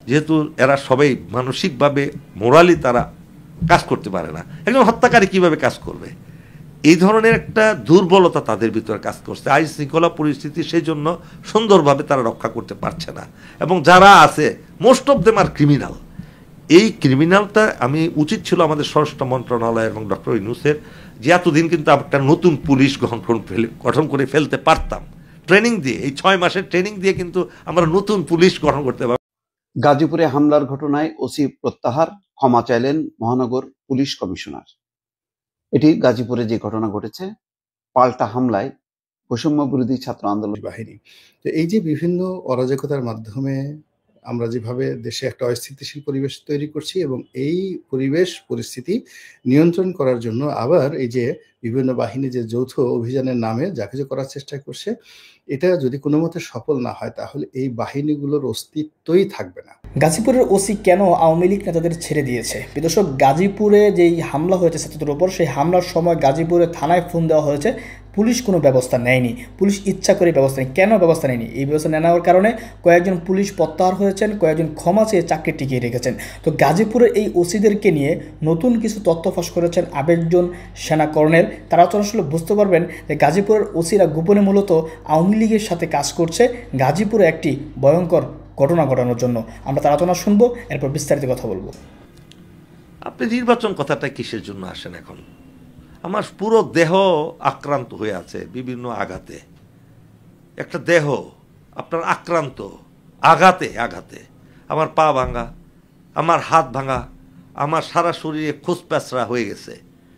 যেহেতু এরা সবাই মানসিকভাবে মোরালি তারা কাজ করতে পারে না, একজন হত্যাকারী কিভাবে কাজ করবে, এই ধরনের একটা দুর্বলতা তাদের ভিতরে কাজ করছে। আইন শৃঙ্খলা পরিস্থিতি সেই জন্য সুন্দরভাবে তারা রক্ষা করতে পারছে না, এবং যারা আছে most of them are criminal. এই ক্রিমিনালটা আমি উচিত ছিল আমাদের স্বরাষ্ট্র মন্ত্রণালয় এবং ডক্টর ইউনূসের, যে এতদিন কিন্তু একটা নতুন পুলিশ গঠন করে ফেলতে পারতাম ট্রেনিং দিয়ে, এই 6 মাসের ট্রেনিং দিয়ে কিন্তু আমরা নতুন পুলিশ গঠন করতে পারব। গাজীপুরে হামলার ঘটনায় ওসি প্রত্যাহার, ক্ষমা চাইলেন মহানগর পুলিশ কমিশনার। এটি গাজীপুরে যে ঘটনা ঘটেছে, পাল্টা হামলায় বৈষম্য বিরোধী ছাত্র আন্দোলন বাহিনী। তো এই যে বিভিন্ন অরাজকতার মাধ্যমে আমরা যেভাবে দেশে একটা অস্থিতিশীল পরিবেশ তৈরি করছি, এবং এই পরিস্থিতি নিয়ন্ত্রণ করার জন্য আবার এই যে বিভিন্ন বাহিনী যে যৌথ অভিযানের নামে যা কিছু করার চেষ্টা করছে, এটা যদি কোনো মতে সফল না হয় তাহলে এই বাহিনীগুলোর অস্তিত্বই থাকবে না। গাজীপুরের ওসি কেন আওয়ামী লীগ নেতাদের ছেড়ে দিয়েছে? দর্শক, গাজীপুরে যেই হামলা হয়েছে ছাত্রদের উপর, সেই হামলার সময় গাজীপুরে থানায় ফোন দেওয়া হয়েছে, পুলিশ কোনো ব্যবস্থা নেয়নি। পুলিশ ইচ্ছা করে ব্যবস্থা নেয়। কেন ব্যবস্থা নেয়নি? এই ব্যবস্থা না নেওয়ার কারণে কয়েকজন পুলিশ প্রত্যাহার হয়েছেন, কয়েকজন ক্ষমা চেয়ে চাকরি টিকিয়ে রেখেছেন। তো গাজীপুরের এই ওসিদেরকে নিয়ে নতুন কিছু তথ্য ফাঁস করেছেন আবেগজন সেনা কর্নেল। তারা তো আসলে বুঝতে পারবেন যে গাজীপুরের ওসিরা গোপনে মূলত আওয়ামী লীগের সাথে কাজ করছে গাজীপুরে একটি ভয়ঙ্কর ঘটনা ঘটানোর জন্য। আমরা তার আলোচনা শুনবো, এরপর বিস্তারিত কথা বলবো। আপনি নির্বাচন কথাটা কিসের জন্য আসেন? এখন আমার পুরো দেহ আক্রান্ত হয়ে আছে বিভিন্ন আঘাতে। একটা দেহ আপনার আক্রান্ত আঘাতে আঘাতে, আমার পা ভাঙা, আমার হাত ভাঙা, আমার সারা শরীরে খোঁজপ্যাঁচড়া হয়ে গেছে,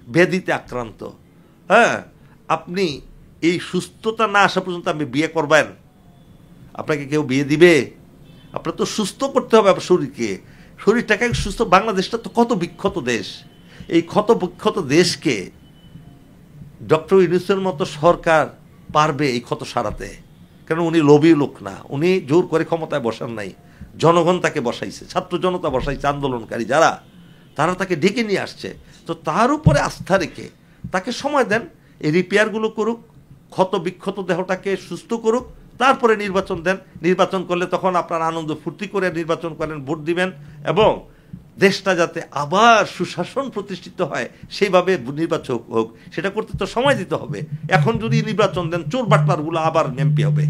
ব্যাধিতে আক্রান্ত। হ্যাঁ, আপনি এই সুস্থতা না আসা পর্যন্ত আপনি বিয়ে করবেন? আপনাকে কেউ বিয়ে দিবে? আপনার তো সুস্থ করতে হবে আপনার শরীরকে, শরীরটাকে সুস্থ। বাংলাদেশটা তো কত বিক্ষত দেশ, এই ক্ষত বিক্ষত দেশকে ডক্টর ইউনূসের মতো সরকার পারবে এই ক্ষত সারাতে? কারণ উনি লোভী লোক না, উনি জোর করে ক্ষমতায় বসান নাই, জনগণ তাকে বসাইছে, ছাত্র জনতা বসাইছে, আন্দোলনকারী যারা, তারা তাকে ডেকে নিয়ে আসছে। তো তার উপরে আস্থা রেখে তাকে সময় দেন, এই রিপেয়ারগুলো করুক, ক্ষত বিক্ষত দেহটাকে সুস্থ করুক, তারপরে নির্বাচন দেন। নির্বাচন করলে তখন আপনার আনন্দ ফুর্তি করে নির্বাচন করেন, ভোট দিবেন, এবং দেশটা যাতে আবার সুশাসন প্রতিষ্ঠিত হয় সেইভাবে নির্বাচন হোক, সেটা করতে তো সময় দিতে হবে। এখন যদি নির্বাচন দেন, চোর বাটপারগুলো আবার এমপি হবে,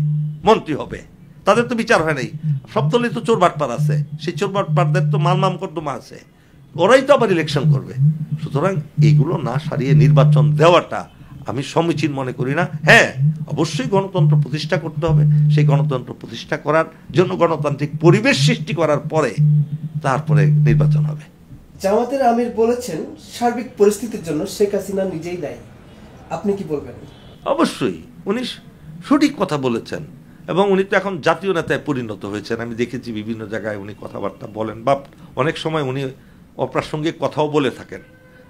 মন্ত্রী হবে, তাদের তো বিচার হয় নাই। সব দলেই তো চোর বাটপার আছে, সেই চোর বাটপারদের তো মামলা মোকদ্দমা আছে, ওরাই তো আবার ইলেকশন করবে। সুতরাং এইগুলো না সারিয়ে নির্বাচন দেওয়াটা আমি সমীচীন মনে করি না। হ্যাঁ, অবশ্যই গণতন্ত্র প্রতিষ্ঠা করতে হবে, সেই গণতন্ত্র প্রতিষ্ঠা করার জন্য গণতান্ত্রিক পরিবেশ সৃষ্টি করার পরে তারপরে নির্বাচন হবে। জামাতের আমির বলেছেন সার্বিক পরিস্থিতির জন্য শেখ হাসিনা নিজেই দায়ী। আপনি কি বলবেন? অবশ্যই উনি সঠিক কথা বলেছেন, এবং উনি তো এখন জাতীয় নেতায় পরিণত হয়েছেন। আমি দেখেছি বিভিন্ন জায়গায় উনি কথাবার্তা বলেন, বা অনেক সময় উনি অপ্রাসঙ্গিক কথাও বলে থাকেন,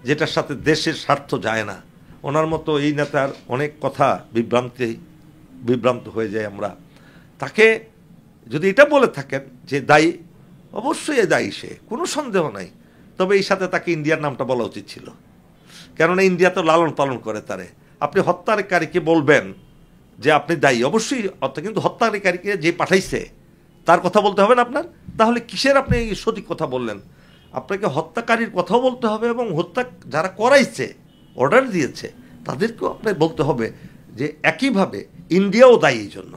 যেটার সাথে দেশের স্বার্থ যায় না। ওনার মতো এই নেতার অনেক কথা বিভ্রান্ত হয়ে যায় আমরা। তাকে যদি এটা বলে থাকেন যে দায়ী, অবশ্যই দায়ী সে, কোনো সন্দেহ নাই। তবে এই সাথে তাকে ইন্ডিয়ার নামটা বলা উচিত ছিল, কেননা ইন্ডিয়া তো লালন পালন করে তারে। আপনি হত্যাকারীকে বলবেন যে আপনি দায়ী, অবশ্যই, কিন্তু হত্যাকারীকে যে পাঠাইছে তার কথা বলতে হবে না আপনার? তাহলে কিসের আপনি সঠিক কথা বললেন? আপনাকে হত্যাকারীর কথাও বলতে হবে, এবং হত্যা যারা করাইছে, অর্ডার দিয়েছে, তাদেরকেও আপনার বলতে হবে যে একইভাবে ইন্ডিয়াও দায়ী এই জন্য,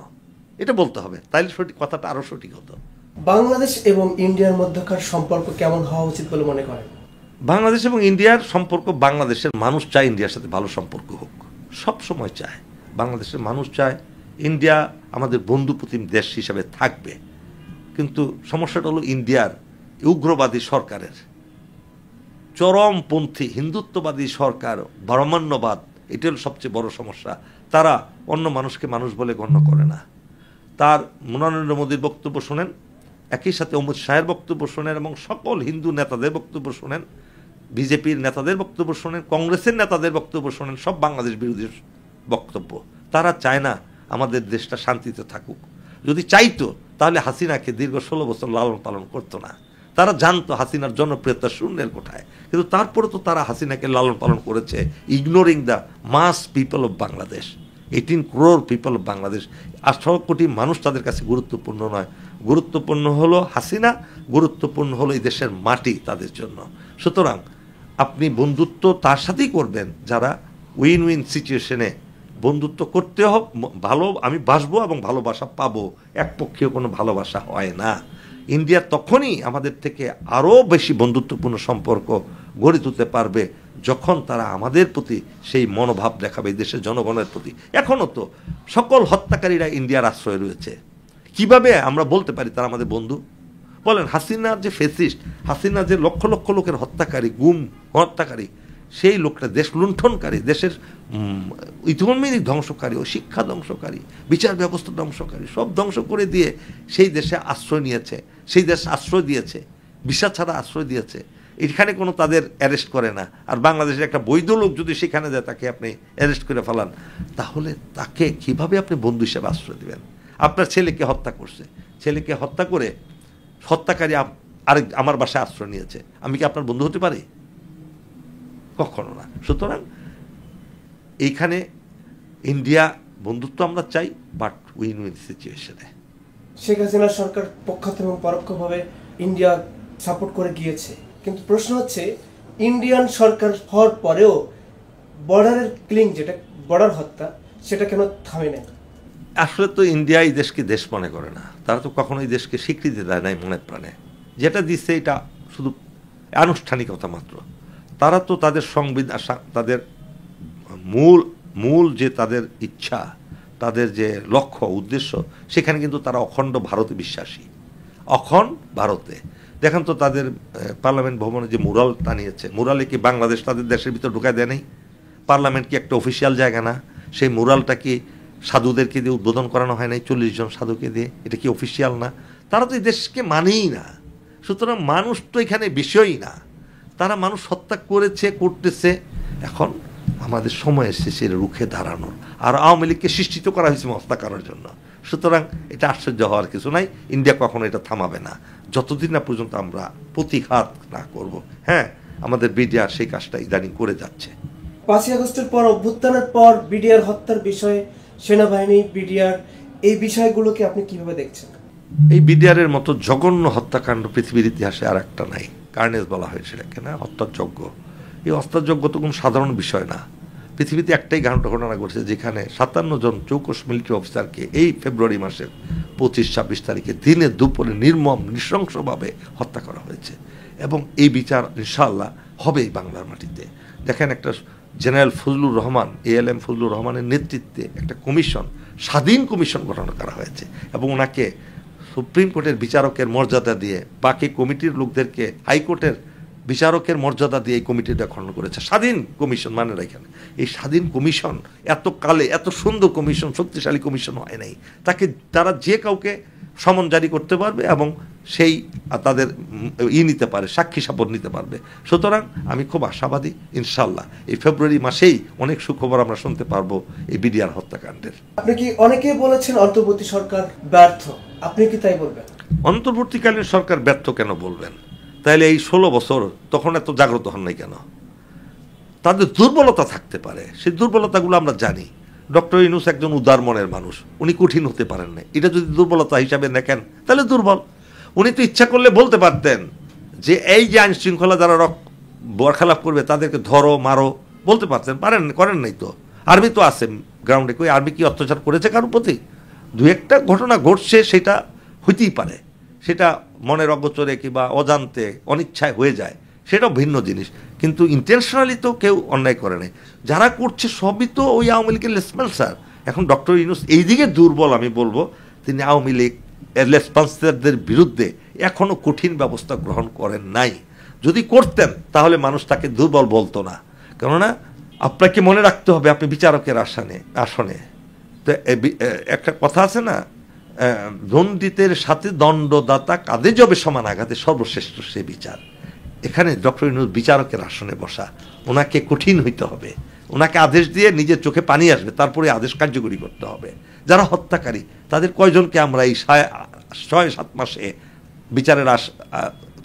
এটা বলতে হবে। তাইলে সঠিক কথাটা আরও সঠিক হতো। বাংলাদেশ এবং ইন্ডিয়ার মধ্যকার সম্পর্ক কেমন হওয়া উচিত বলে মনে করেন? বাংলাদেশ এবং ইন্ডিয়ার সম্পর্ক, বাংলাদেশের মানুষ চায় ইন্ডিয়ার সাথে ভালো সম্পর্ক হোক, সব সময় চায়। বাংলাদেশের মানুষ চায় ইন্ডিয়া আমাদের বন্ধুপ্রতিম দেশ হিসাবে থাকবে। কিন্তু সমস্যাটা হলো ইন্ডিয়ার উগ্রবাদী সরকারের, চরমপন্থী হিন্দুত্ববাদী সরকার, ব্রাহ্মণ্যবাদ, এটা হলো সবচেয়ে বড় সমস্যা। তারা অন্য মানুষকে মানুষ বলে গণ্য করে না। তার নরেন্দ্র মোদীর বক্তব্য শোনেন, একই সাথে অমিত শাহের বক্তব্য শোনেন, এবং সকল হিন্দু নেতাদের বক্তব্য শোনেন, বিজেপির নেতাদের বক্তব্য শোনেন, কংগ্রেসের নেতাদের বক্তব্য শোনেন, সব বাংলাদেশ বিরোধী বক্তব্য। তারা চায় না আমাদের দেশটা শান্তিতে থাকুক। যদি চাইতো তাহলে হাসিনাকে দীর্ঘ 16 বছর লালন পালন করতো না। তারা জানতো হাসিনার জনপ্রিয়তা শূন্যের কোঠায়, কিন্তু তারপরে তো তারা হাসিনাকে লালন পালন করেছে, ignoring the mass people of Bangladesh. 18 crore people of Bangladesh, 18 কোটি মানুষ তাদের কাছে গুরুত্বপূর্ণ নয়। গুরুত্বপূর্ণ হলো হাসিনা, গুরুত্বপূর্ণ হলো এই দেশের মাটি তাদের জন্য। সুতরাং আপনি বন্ধুত্ব তার সাথেই করবেন যারা উইন উইন সিচুয়েশনে বন্ধুত্ব করতে হোক, ভালো আমি বাসবো এবং ভালোবাসা পাবো, একপক্ষীয় কোনো ভালোবাসা হয় না। ইন্ডিয়া তখনই আমাদের থেকে আরও বেশি বন্ধুত্বপূর্ণ সম্পর্ক গড়ে তুলতে পারবে যখন তারা আমাদের প্রতি সেই মনোভাব দেখাবে, দেশের জনগণের প্রতি। এখনও তো সকল হত্যাকারীরা ইন্ডিয়ার আশ্রয় রয়েছে। কিভাবে আমরা বলতে পারি তারা আমাদের বন্ধু? বলেন, হাসিনার যে ফেসিস্ট, হাসিনা যে লক্ষ লক্ষ লোকের হত্যাকারী, গুম হত্যাকারী, সেই লোকটা দেশ লুণ্ঠনকারী, দেশের ইতিহাস ধ্বংসকারী, ও শিক্ষা ধ্বংসকারী, বিচার ব্যবস্থা ধ্বংসকারী, সব ধ্বংস করে দিয়ে সেই দেশে আশ্রয় নিয়েছে, সেই দেশ আশ্রয় দিয়েছে, ভিসা ছাড়া আশ্রয় দিয়েছে। এখানে কোনো তাদের অ্যারেস্ট করে না। আর বাংলাদেশের একটা বৈধ লোক যদি সেখানে যায় তাকে আপনি অ্যারেস্ট করে ফেলান, তাহলে তাকে কিভাবে আপনি বন্ধু হিসেবে আশ্রয় দেবেন? আপনার ছেলেকে হত্যা করছে, ছেলেকে হত্যা করে হত্যাকারী আরেক আমার বাসায় আশ্রয় নিয়েছে, আমি কি আপনার বন্ধু হতে পারি? কখনো না। সুতরাং এইখানে ইন্ডিয়া বন্ধুত্ব আমরা চাই, বাট উইন উইন সিচুয়েশনে। শেখ হাসিনা সরকার পক্ষাত এবং পরোক্ষভাবে ইন্ডিয়া সাপোর্ট করে গিয়েছে, কিন্তু প্রশ্ন হচ্ছে ইন্ডিয়ান সরকার হওয়ার পরেও বর্ডারের কিলিং, যেটা বর্ডার হত্যা, সেটা কেন থামে না? আসলে তো ইন্ডিয়া এই দেশকে দেশ মনে করে না, তারা তো কখনো এই দেশকে স্বীকৃতি দেয় নাই মনে প্রাণে। যেটা দিচ্ছে এটা শুধু আনুষ্ঠানিকতা মাত্র। তারা তো তাদের সংবিধান, তাদের মূল যে তাদের ইচ্ছা, তাদের যে লক্ষ্য উদ্দেশ্য, সেখানে কিন্তু তারা অখণ্ড ভারতে বিশ্বাসী, অখণ্ড ভারতে। দেখেন তো তাদের পার্লামেন্ট ভবনে যে মুরাল টানিয়েছে, মুরালে কি বাংলাদেশ তাদের দেশের ভিতর ঢুকায় দেয় নাই? পার্লামেন্ট কি একটা অফিসিয়াল জায়গা না? সেই মুরালটা কি সাধুদেরকে দিয়ে উদ্বোধন করানো হয় নাই, 40 জন সাধুকে দিয়ে? এটা কি অফিসিয়াল না? তারা তো এই দেশকে মানেই না। সুতরাং মানুষ তো এখানে বিষয়ই না। তারা মানুষ হত্যা করেছে, করতেছে। এখন আমাদের সময় এসেছে রুখে দাঁড়ানোর। আর আওয়ামী লীগকে সৃষ্টিত করা হয়েছে হত্যা করার জন্য। সুতরাং এটা আশ্চর্য হওয়ার কিছু নাই। ইন্ডিয়া কখনো এটা থামাবে না যতদিন না পর্যন্ত আমরা প্রতিঘাত না করব। হ্যাঁ, আমাদের বিডিআর সেই কাজটা ইদানিং করে যাচ্ছে। 5ই আগস্টের পর, অভ্যুত্থানের পর বিডিআর হত্যার বিষয়ে, সেনাবাহিনী, বিডিআর, এই বিষয়গুলোকে আপনি কিভাবে দেখছেন? এই বিডিআরের মতো জঘন্য হত্যাকাণ্ড পৃথিবীর ইতিহাসে আর একটা নাই। কার্নেজ বলা হয়েছিল কেনা, হত্যাযজ্ঞ। এই হত্যাযজ্ঞ তো কোনো সাধারণ বিষয় না। পৃথিবীতে একটাই ঘটনা ঘটেছে যেখানে 57 জন চৌকস মিলিটারি অফিসারকে এই ফেব্রুয়ারি মাসের 25-26 তারিখে দিনে দুপুরে নির্মম নৃশংসভাবে হত্যা করা হয়েছে। এবং এই বিচার ইনশাআল্লাহ হবেই বাংলার মাটিতে। দেখেন, একটা জেনারেল ফজলুর রহমান, ALM ফজলুর রহমানের নেতৃত্বে একটা কমিশন, স্বাধীন কমিশন গঠন করা হয়েছে এবং ওনাকে সুপ্রিম কোর্টের বিচারকের মর্যাদা দিয়ে, বাকি কমিটির লোকদেরকে হাইকোর্টের বিচারকের মর্যাদা দিয়ে এই কমিটিটা গঠন করেছে। স্বাধীন কমিশন, মানে এখানে এই স্বাধীন কমিশন এত কালে এত সুন্দর কমিশন, শক্তিশালী কমিশন হয় নাই। তারা যে কাউকে সমন জারি করতে পারবে এবং সেই তাদের নিতে পারে, সাক্ষী সাপোর্ট নিতে পারবে। সুতরাং আমি খুব আশাবাদী, ইনশাল্লাহ এই ফেব্রুয়ারি মাসেই অনেক সুখবর আমরা শুনতে পারবো এই বিডিআর হত্যাকাণ্ডের। আপনি কি, অনেকেই বলেছেন অন্তর্বর্তী সরকার ব্যর্থ, আপনি কি তাই বলবেন? অন্তর্বর্তীকালীন সরকার ব্যর্থ কেন বলবেন? তাইলে এই 16 বছর তখন এত জাগ্রত হন নাই কেন? তাদের দুর্বলতা থাকতে পারে, সেই দুর্বলতাগুলো আমরা জানি। ডক্টর ইউনূস একজন উদার মনের মানুষ, উনি কঠিন হতে পারেন না। এটা যদি দুর্বলতা হিসাবে দেখেন তাহলে দুর্বল। উনি তো ইচ্ছা করলে বলতে পারতেন যে এই যে আইন শৃঙ্খলা যারা বরখালাপ করবে তাদেরকে ধরো, মারো, বলতে পারতেন। করেন নাই তো। আর্মি তো আছে গ্রাউন্ডে, কই আর্মি কি অত্যাচার করেছে কারোর প্রতি? দু একটা ঘটনা ঘটছে, সেটা হইতেই পারে, সেটা মনের অগোচরে কিংবা অজান্তে অনিচ্ছায় হয়ে যায়, সেটাও ভিন্ন জিনিস। কিন্তু ইন্টেনশনালি তো কেউ অন্যায় করে নাই। যারা করছে সবই তো ওই আওয়ামী লীগের লেসপন্সার। এখন ডক্টর ইউনূস এই দিকে দুর্বল, আমি বলবো তিনি আওয়ামী লীগ লেসপন্সারদের বিরুদ্ধে এখনও কঠিন ব্যবস্থা গ্রহণ করেন নাই। যদি করতেন তাহলে মানুষ তাকে দুর্বল বলতো না। কেননা আপনাকে মনে রাখতে হবে, আপনি বিচারকের আসনে তো একটা কথা আছে না, দণ্ডিতের সাথে দণ্ডদাতা কাঁধে যাবে সমান আঘাতে, সর্বশ্রেষ্ঠ সে বিচার। এখানে ডক্টর ইউনূস বিচারকের আসনে বসা, ওনাকে কঠিন হইতে হবে, ওনাকে আদেশ দিয়ে নিজের চোখে পানি আসবে, তারপরে আদেশ কার্যকরী করতে হবে। যারা হত্যাকারী তাদের কয়জনকে আমরা এই 6-7 মাসে বিচারের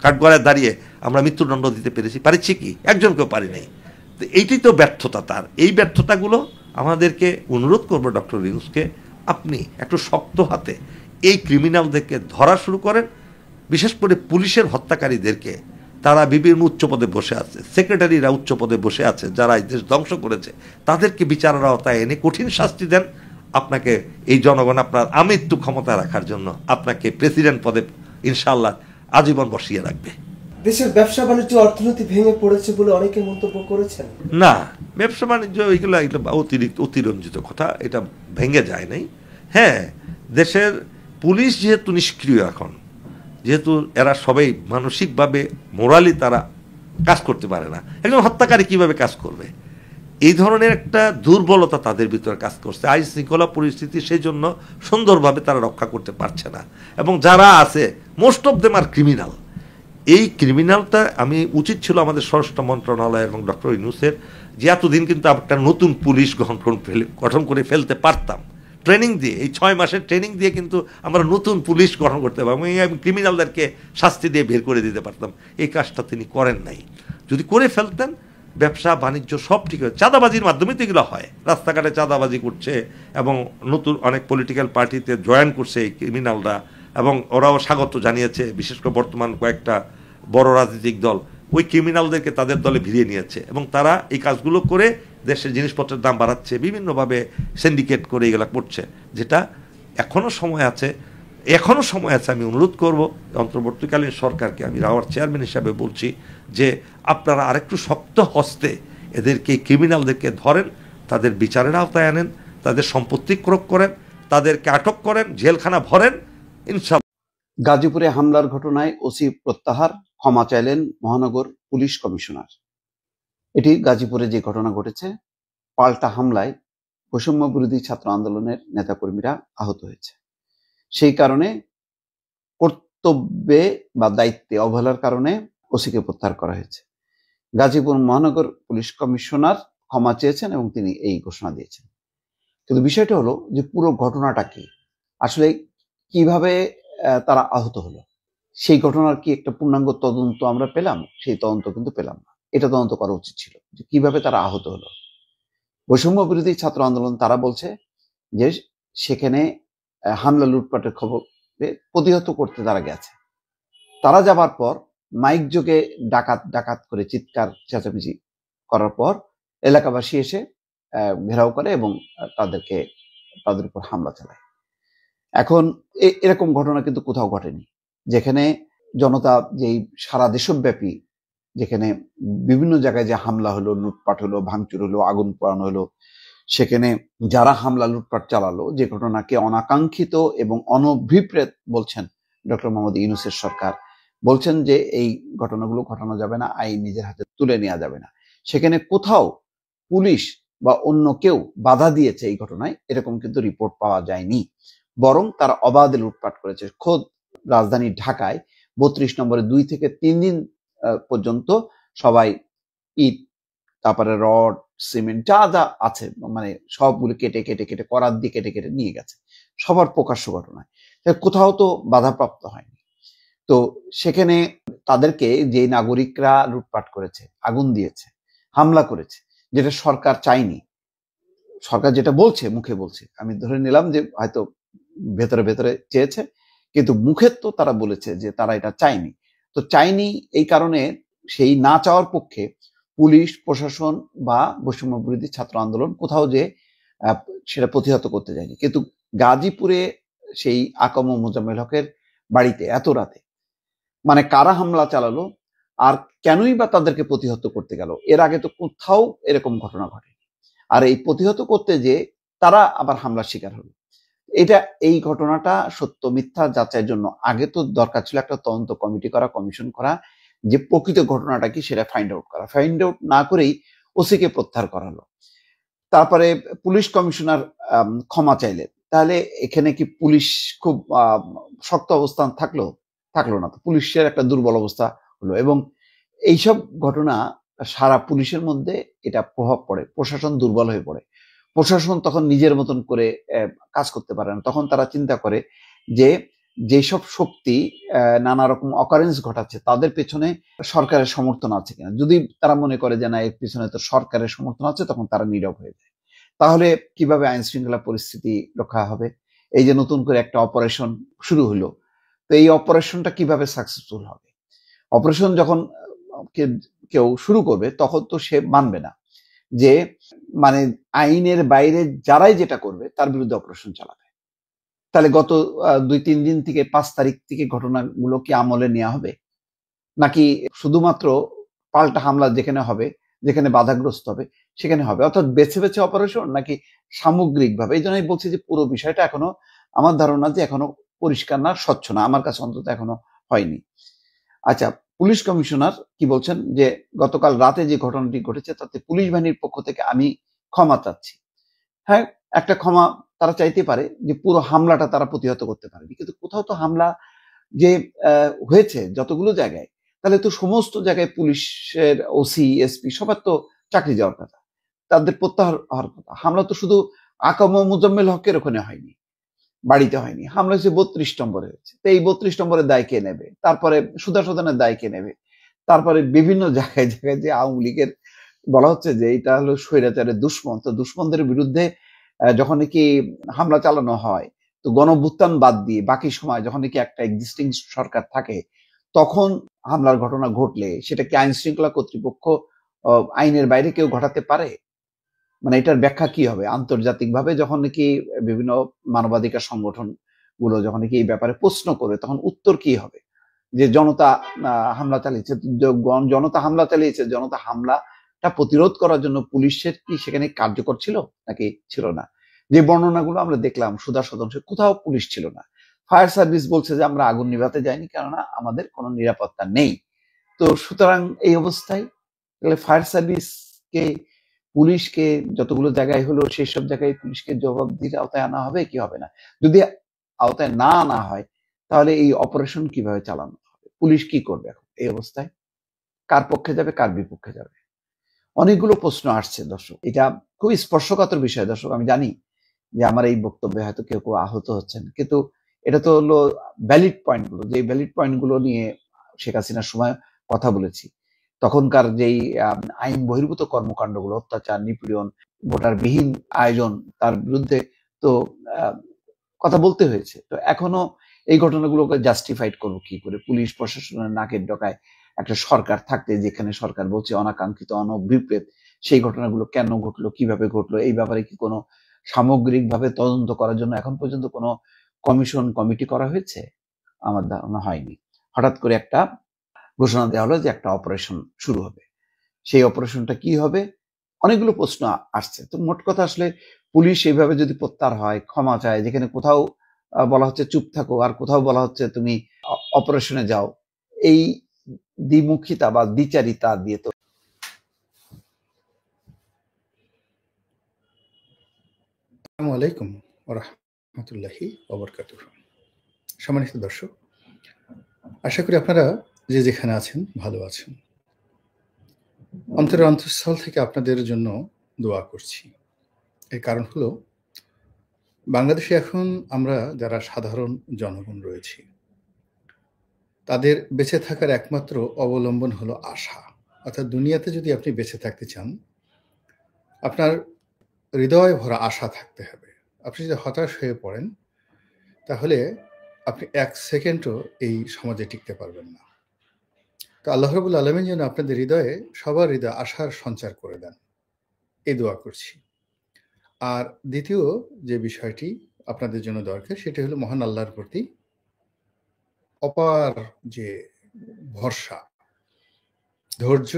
কাঠগড়ায় দাঁড়িয়ে আমরা মৃত্যুদণ্ড দিতে পারছি কি? একজনকেও পারি নাই। তো এইটাই তো ব্যর্থতা তার। এই ব্যর্থতাগুলো আমাদেরকে অনুরোধ করবো ডক্টর ইউনূসকে, আপনি একটু শক্ত হাতে এই ক্রিমিনালদেরকে ধরা শুরু করেন। বিশেষ করে পুলিশের হত্যাকারীদেরকে, তারা বিভিন্ন উচ্চ পদে বসে আছে, সেক্রেটারিরা উচ্চ পদে বসে আছে, যারা এই দেশ ধ্বংস করেছে, তাদেরকে বিচারের আওতায় এনে কঠিন শাস্তি দেন। আপনাকে এই জনগণ আপনার আমৃত্যু ক্ষমতা রাখার জন্য আপনাকে প্রেসিডেন্ট পদে ইনশাআল্লাহ আজীবন বসিয়ে রাখবে। দেশের ব্যবসা বাণিজ্য অর্থনীতি ভেঙে পড়েছে বলে অনেকে মন্তব্য করেছেন। না, ব্যবসা বাণিজ্য এগুলো অতিরঞ্জিত কথা, এটা ভেঙে যায় নাই। হ্যাঁ, দেশের পুলিশ যেহেতু নিষ্ক্রিয় এখন, যেহেতু এরা সবাই মানসিকভাবে মোরালি তারা কাজ করতে পারে না, একজন হত্যাকারী কিভাবে কাজ করবে, এই ধরনের একটা দুর্বলতা তাদের ভিতরে কাজ করছে। আইন শৃঙ্খলা পরিস্থিতি সেই জন্য সুন্দরভাবে তারা রক্ষা করতে পারছে না। এবং যারা আছে most of them are criminal. এই ক্রিমিনালটা আমি উচিত ছিল আমাদের স্বরাষ্ট্র মন্ত্রণালয় এবং ডক্টর ইউনূসের, যে এতদিন কিন্তু একটা নতুন পুলিশ গঠন করে ফেলতে পারতাম ট্রেনিং দিয়ে। এই 6 মাসের ট্রেনিং দিয়ে কিন্তু আমরা নতুন পুলিশ গঠন করতে পারবো, ক্রিমিনালদেরকে শাস্তি দিয়ে বের করে দিতে পারতাম। এই কাজটা তিনি করেন নাই। যদি করে ফেলতেন, ব্যবসা বাণিজ্য সব ঠিক হয়। চাঁদাবাজির মাধ্যমে তো এগুলো হয়, রাস্তাঘাটে চাঁদাবাজি করছে এবং নতুন অনেক পলিটিক্যাল পার্টিতে জয়েন করছে এই ক্রিমিনালরা, এবং ওরাও স্বাগত জানিয়েছে। বিশেষ করে বর্তমান কয়েকটা বড় রাজনৈতিক দল ওই ক্রিমিনালদেরকে তাদের দলে ভিড়িয়ে নিয়েছে, এবং তারা এই কাজগুলো করে দেশের জিনিসপত্রের দাম বাড়াচ্ছে, বিভিন্নভাবে সিন্ডিকেট করে এগুলো করছে। যেটা এখনও সময় আছে, আমি অনুরোধ করব অন্তর্বর্তীকালীন সরকারকে, আমি রাওয়ার চেয়ারম্যান হিসাবে বলছি যে আপনারা আরেকটু শক্ত হস্তে এদেরকে, ক্রিমিনালদেরকে ধরেন, তাদের বিচারের আওতায় আনেন, তাদের সম্পত্তি ক্রয় করেন, তাদেরকে আটক করেন, জেলখানা ভরেন ইনশাআল্লাহ। গাজীপুরে হামলার ঘটনায় ওসি প্রত্যাহার, ক্ষমা চাইলেন মহানগর পুলিশ কমিশনার। এটি গাজীপুরে যে ঘটনা ঘটেছে, পাল্টা হামলায় বৈষম্য বিরোধী ছাত্র আন্দোলনের নেতাকর্মীরা আহত হয়েছে। সেই কারণে কর্তব্যে বা দায়িত্বে অবহেলার কারণে ওসিকে প্রত্যাহার করা হয়েছে। গাজীপুর মহানগর পুলিশ কমিশনার ক্ষমা চেয়েছেন এবং তিনি এই ঘোষণা দিয়েছেন। কিন্তু বিষয়টা হলো যে পুরো ঘটনাটা কি, আসলে কিভাবে তারা আহত হলো, সেই ঘটনার কি একটা পূর্ণাঙ্গ তদন্ত আমরা পেলাম? সেই তদন্ত কিন্তু পেলাম না। এটা তদন্ত করা উচিত ছিল যে কিভাবে তারা আহত হলো। বৈষম্য বিরোধী ছাত্র আন্দোলন তারা বলছে যে সেখানে হামলা লুটপাটের খবর প্রতিহত করতে তারা গেছে। তারা যাবার পর মাইক যোগে ডাকাত ডাকাত করে চিৎকার চেঁচামেচি করার পর এলাকাবাসী এসে ঘেরাও করে এবং তাদের উপর হামলা চালায়। এখন এরকম ঘটনা কিন্তু কোথাও ঘটেনি, যেখানে জনতা যেই সারা দেশব্যাপী যেখানে বিভিন্ন জায়গায় যে হামলা হলো, লুটপাট হলো, ভাঙচুর হলো, আগুন পোড়ানো হলো, সেখানে যারা হামলা লুটপাট চালালো, যে ঘটনাকে অনাকাঙ্ক্ষিত এবং অনভিপ্রেত বলছেন ডক্টর মোহাম্মদ ইউনূসের সরকার, বলছেন যে এই ঘটনাগুলো ঘটানো যাবে না, আইন নিজের হাতে তুলে নেওয়া যাবে না, সেখানে কোথাও পুলিশ বা অন্য কেউ বাধা দিয়েছে এই ঘটনায়, এরকম কিন্তু রিপোর্ট পাওয়া যায়নি। বরং তারা অবাধে লুটপাট করেছে। খোদ রাজধানী ঢাকায় 32 নম্বরে 2 থেকে 3 দিন পর্যন্ত সবাই ইট, তারপরে রড, সিমেন্ট যা যা আছে মানে সবগুলো কেটে কেটে কেটে করাত দিয়ে কেটে কেটে নিয়ে গেছে, সবার প্রকাশ্য ঘটনায়। কোথাও তো বাধাপ্রাপ্ত হয়নি। তো সেখানে তাদেরকে যে নাগরিকরা লুটপাট করেছে, আগুন দিয়েছে, হামলা করেছে, যেটা সরকার চায়নি, সরকার যেটা বলছে, মুখে বলছে, আমি ধরে নিলাম যে হয়তো ভেতরে ভেতরে চেয়েছে, কিন্তু মুখে তো তারা বলেছে যে তারা এটা চায়নি। তো চায়নি এই কারণে সেই না চাওয়ার পক্ষে পুলিশ প্রশাসন বা বৈষম্য বিরোধী ছাত্র আন্দোলন কোথাও যে সেটা প্রতিহত করতে যায়নি। কিন্তু গাজীপুরে সেই আকম মোজাম্মেল হকের বাড়িতে এত রাতে মানে কারা হামলা চালালো আর কেনই বা তাদেরকে প্রতিহত করতে গেল, এর আগে তো কোথাও এরকম ঘটনা ঘটেনি। আর এই প্রতিহত করতে যে তারা আবার হামলার শিকার হলো, এই ঘটনাটা সত্য মিথ্যা যাচাইয়ের জন্য আগে তো দরকার ছিল একটা তদন্ত কমিটি করা, কমিশন করা, যে প্রকৃত ঘটনাটা কি সেটা ফাইন্ড আউট করা। ফাইন্ড আউট না করেই ওসিকে প্রত্যাহার করা হলো। তারপরে পুলিশ কমিশনার ক্ষমা চাইলেন। তাহলে এখানে কি পুলিশ খুব শক্ত অবস্থান থাকলো না, তো পুলিশের একটা দুর্বল অবস্থা হলো। এবং এইসব ঘটনা সারা পুলিশের মধ্যে এটা প্রভাব পড়ে, প্রশাসন দুর্বল হয়ে পড়ে। প্রশাসন তখন নিজের মতন করে কাজ করতে পারে না। তখন তারা চিন্তা করে যে যেসব শক্তি নানা রকম অকারেন্স ঘটাচ্ছে তাদের পেছনে সরকারের সমর্থন আছে কিনা। যদি তারা মনে করে যে না, এর পিছনে তো সরকারের সমর্থন আছে, তখন তারা নীরব হয়ে যায়। তাহলে কিভাবে আইন শৃঙ্খলা পরিস্থিতি রক্ষা হবে? এই যে নতুন করে একটা অপারেশন শুরু হলো, তো এই অপারেশনটা কিভাবে সাকসেসফুল হবে? অপারেশন যখন কেউ শুরু করবে তখন তো সে মানবে না যে মানে আইনের বাইরে যারাই যেটা করবে তার বিরুদ্ধে অপারেশন চালাবে। তাহলে গত 2-3 দিন থেকে 5 তারিখ থেকে ঘটনাগুলো কি আমলে নেওয়া হবে, নাকি শুধুমাত্র পাল্টা হামলা যেখানে হবে, যেখানে বাধাগ্রস্ত হবে সেখানে হবে? অর্থাৎ বেছে বেছে অপারেশন নাকি সামগ্রিকভাবে? এই জন্যই বলছি যে পুরো বিষয়টা এখনো আমার ধারণা যে এখনো পরিষ্কার না, স্বচ্ছ না, আমার কাছে অন্তত এখনো হয়নি। আচ্ছা, পুলিশ কমিশনার কি বলছেন যে গতকাল রাতে যে ঘটনাটি ঘটেছে তাতে পুলিশ বাহিনীর পক্ষ থেকে আমি ক্ষমা চাচ্ছি। হ্যাঁ, একটা ক্ষমা তারা চাইতে পারে যে পুরো হামলাটা তারা প্রতিহত করতে পারেনি, কিন্তু কোথাও তো হামলা যে হয়েছে যতগুলো জায়গায়, তাহলে তো সমস্ত জায়গায় পুলিশের ওসি এসপি সবার তো চাকরি যাওয়ার কথা, তাদের প্রত্যাহার হওয়ার কথা। হামলা তো শুধু আকাম ও মুজাম্মেল হকের ওখানে হয়নি, বাড়িতে হয়নি, হামলা হচ্ছে 32 নম্বরে হয়েছে। তো এই 32 নম্বরের দায় কে নেবে? তারপরে সুধাসদনের দায় কে নেবে? তারপরে বিভিন্ন জায়গায় জায়গায় যে আওয়ামী লীগের বলা হচ্ছে যে এটা হলো স্বৈরাচারের দুশ্মন, তো দুশ্মনদের বিরুদ্ধে যখন নাকি হামলা চালানো হয়, তো গণঅভ্যুত্থান বাদ দিয়ে বাকি সময় যখন নাকি একটা এক্সিস্টিং সরকার থাকে তখন হামলার ঘটনা ঘটলে সেটা কি আইন শৃঙ্খলা কর্তৃপক্ষ আইনের বাইরে কেউ ঘটাতে পারে? মানে এটার ব্যাখ্যা কি হবে? আন্তর্জাতিকভাবে যখন নাকি বিভিন্ন মানবাধিকার সংগঠন গুলো যখন নাকি এই ব্যাপারে প্রশ্ন করে তখন উত্তর কি হবে? যে জনতা হামলা চালিয়েছে, জনতা হামলা চালিয়েছে, জনতা হামলাটা প্রতিরোধ করার জন্য পুলিশের কি সেখানে কার্যকর ছিল নাকি ছিল না? যে বর্ণনাগুলো আমরা দেখলাম সুধাসদন, কোথাও পুলিশ ছিল না। ফায়ার সার্ভিস বলছে যে আমরা আগুন নিভাতে যাইনি, কেননা আমাদের কোনো নিরাপত্তা নেই। তো সুতরাং এই অবস্থায় তাহলে ফায়ার সার্ভিসকে, পুলিশকে যতগুলো জায়গায় হলো সেই সব জায়গায় পুলিশকে জবাবদিহির আওতায় আনা হবে কি হবে না? যদি আওতায় না আনা হয় তাহলে এই অপারেশন কিভাবে চালানো হবে? পুলিশ কি করবে এখন এই অবস্থায়? কার পক্ষে যাবে, কার বিপক্ষে যাবে? অনেকগুলো প্রশ্ন আসছে দর্শক। এটা খুবই স্পর্শকাতর বিষয় দর্শক। আমি জানি যে আমার এই বক্তব্যে হয়তো কেউ কেউ আহত হচ্ছেন, কিন্তু এটা তো হলো ভ্যালিড পয়েন্টগুলো, যে ভ্যালিড পয়েন্টগুলো নিয়ে শেখ হাসিনার সময় কথা বলেছি। তখনকার যেই আইন বহির্ভূত কর্মকাণ্ডগুলো, অত্যাচার, নিপীড়ন, ভোটারবিহীন আয়োজন, তার বিরুদ্ধে তো কথা বলতে হয়েছে। তো এখনো এই ঘটনাগুলোকে জাস্টিফাইড করবো কি করে? পুলিশ প্রশাসনের নাকের ডগায় একটা সরকার থাকতে, যেখানে সরকার বলছে অনাকাঙ্ক্ষিত অনভিপ্রেত, সেই ঘটনাগুলো কেন ঘটলো, কিভাবে ঘটলো, এই ব্যাপারে কি কোনো সামগ্রিকভাবে তদন্ত করার জন্য এখন পর্যন্ত কোনো কমিশন কমিটি করা হয়েছে? আমার ধারণা হয়নি। হঠাৎ করে একটা ঘোষণা দেওয়া হলো যে একটা অপারেশন শুরু হবে। সেই অপারেশনটা কি হবে? অনেকগুলো প্রশ্ন আসছে। তো মোট কথা আসলে পুলিশ এইভাবে যদি প্রত্যাহার হয়, ক্ষমা চায়, যেখানে কোথাও বলা হচ্ছে চুপ থাকো আর কোথাও বলা হচ্ছে তুমি অপারেশনে যাও, এই দ্বিমুখিতা বা দ্বিচারিতা দিয়ে তো আসসালামু আলাইকুম ওয়া রাহমাতুল্লাহি ওয়া বারাকাতুহু। সম্মানিত দর্শক, আশা করি আপনারা যে যেখানে আছেন ভালো আছেন। অন্তরের অন্তঃস্থল থেকে আপনাদের জন্য দোয়া করছি। এর কারণ হলো বাংলাদেশে এখন আমরা যারা সাধারণ জনগণ রয়েছি, তাদের বেঁচে থাকার একমাত্র অবলম্বন হলো আশা। অর্থাৎ দুনিয়াতে যদি আপনি বেঁচে থাকতে চান, আপনার হৃদয় ভরা আশা থাকতে হবে। আপনি যদি হতাশ হয়ে পড়েন তাহলে আপনি 1 সেকেন্ডও এই সমাজে টিকতে পারবেন না। তো আল্লাহ রাব্বুল আলামিন যেন আপনাদের হৃদয়ে, সবার হৃদয়ে আশার সঞ্চার করে দেন, এই দোয়া করছি। আর দ্বিতীয় যে বিষয়টি আপনাদের জন্য দরকার সেটি হলো মহান আল্লাহর প্রতি অপার যে ভরসা, ধৈর্য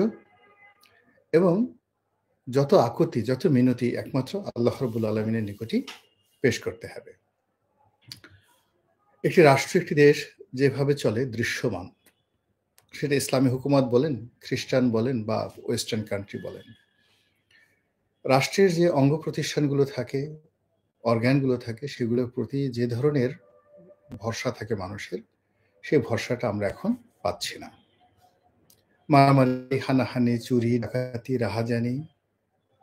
এবং যত আকুতি, যত মিনতি একমাত্র আল্লাহ রাব্বুল আলামিনের নিকটই পেশ করতে হবে। একটি রাষ্ট্র, একটি দেশ যেভাবে চলে দৃশ্যমান, সেটা ইসলামী হুকুমত বলেন, খ্রিস্টান বলেন বা ওয়েস্টার্ন কান্ট্রি বলেন, রাষ্ট্রের যে অঙ্গ প্রতিষ্ঠানগুলো থাকে, অর্গানগুলো থাকে, সেগুলোর প্রতি যে ধরনের ভরসা থাকে মানুষের, সেই ভরসাটা আমরা এখন পাচ্ছি না। মারামারি, হানাহানি, চুরি, ডাকাতি, রাহাজানি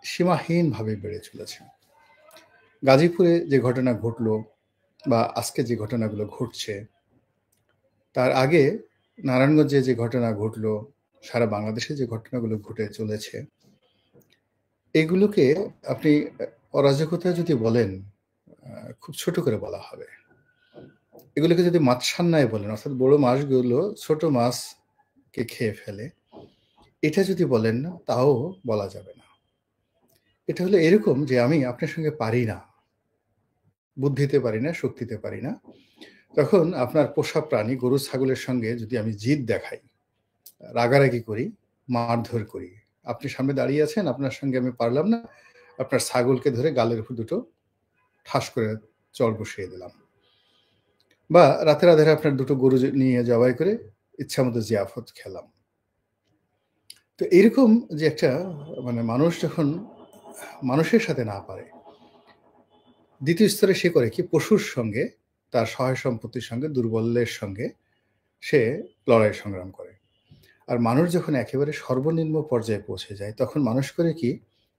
সীমাহীনভাবে বেড়ে চলেছে। গাজীপুরে যে ঘটনা ঘটলো বা আজকে যে ঘটনাগুলো ঘটছে, তার আগে নারায়ণগঞ্জে যে ঘটনা ঘটলো, সারা বাংলাদেশে যে ঘটনাগুলো ঘটে চলেছে, এগুলোকে আপনি অরাজকতা যদি বলেন, খুব ছোট করে বলা হবে। এগুলোকে যদি মাছরান্নায় বলেন, অর্থাৎ বড় মাছগুলো ছোট মাছকে খেয়ে ফেলে, এটা যদি বলেন না, তাও বলা যাবে না। এটা হলো এরকম যে আমি আপনার সঙ্গে পারি না, বুদ্ধিতে পারি না, শক্তিতে পারি না। তখন আপনার পোষা প্রাণী গরু ছাগলের সঙ্গে যদি আমি জিদ দেখাই, রাগারাগি করি, মারধর করি, আপনি সামনে দাঁড়িয়ে আছেন, আপনার সঙ্গে আমি পারলাম না, আপনার ছাগলকে ধরে গালের উপর দুটো ঠাস করে চড় বসিয়ে দিলাম, বা রাতের আধারে আপনার দুটো গরু নিয়ে জবাই করে ইচ্ছা মতো জিয়াফত খেলাম। তো এরকম যে একটা মানুষ যখন মানুষের সাথে না পারে, দ্বিতীয় স্তরে সে করে কি, পশুর সঙ্গে, তার সহায় সম্পত্তির সঙ্গে, দুর্বলের সঙ্গে সে লড়াই সংগ্রাম করে। আর মানুষ যখন একেবারে সর্বনিম্ন পর্যায়ে পৌঁছে যায়, তখন মানুষ করে কি,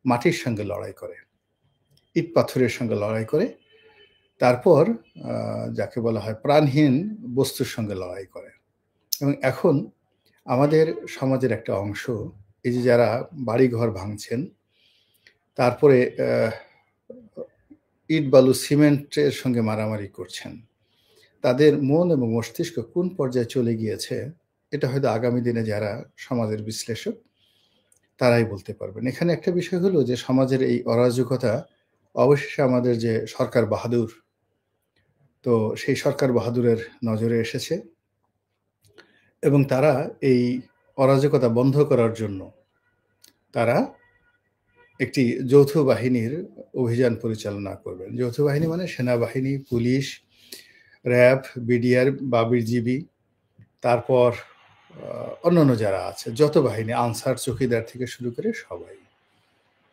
মাটির সঙ্গে লড়াই করে, ইট পাথরের সঙ্গে লড়াই করে, তারপর যাকে বলা হয় প্রাণহীন বস্তুর সঙ্গে লড়াই করে। এবং এখন আমাদের সমাজের একটা অংশ, এই যে যারা বাড়িঘর ভাঙছেন, তারপরে ইট বালু সিমেন্টের সঙ্গে মারামারি করছেন, তাদের মন এবং মস্তিষ্ক কোন পর্যায়ে চলে গিয়েছে, এটা হয়তো আগামী দিনে যারা সমাজের বিশ্লেষক তারাই বলতে পারবেন। এখানে একটা বিষয় হলো যে সমাজের এই অরাজকতা অবশেষে আমাদের যে সরকার বাহাদুর, তো সেই সরকার বাহাদুরের নজরে এসেছে এবং তারা এই অরাজকতা বন্ধ করার জন্য তারা একটি যৌথ বাহিনীর অভিযান পরিচালনা করবেন। যৌথ বাহিনী মানে সেনাবাহিনী, পুলিশ, র্যাব, বিডিআর বা বিজিবি, তারপর অন্যান্য যারা আছে, যত বাহিনী, আনসার, চৌকিদার থেকে শুরু করে সবাই।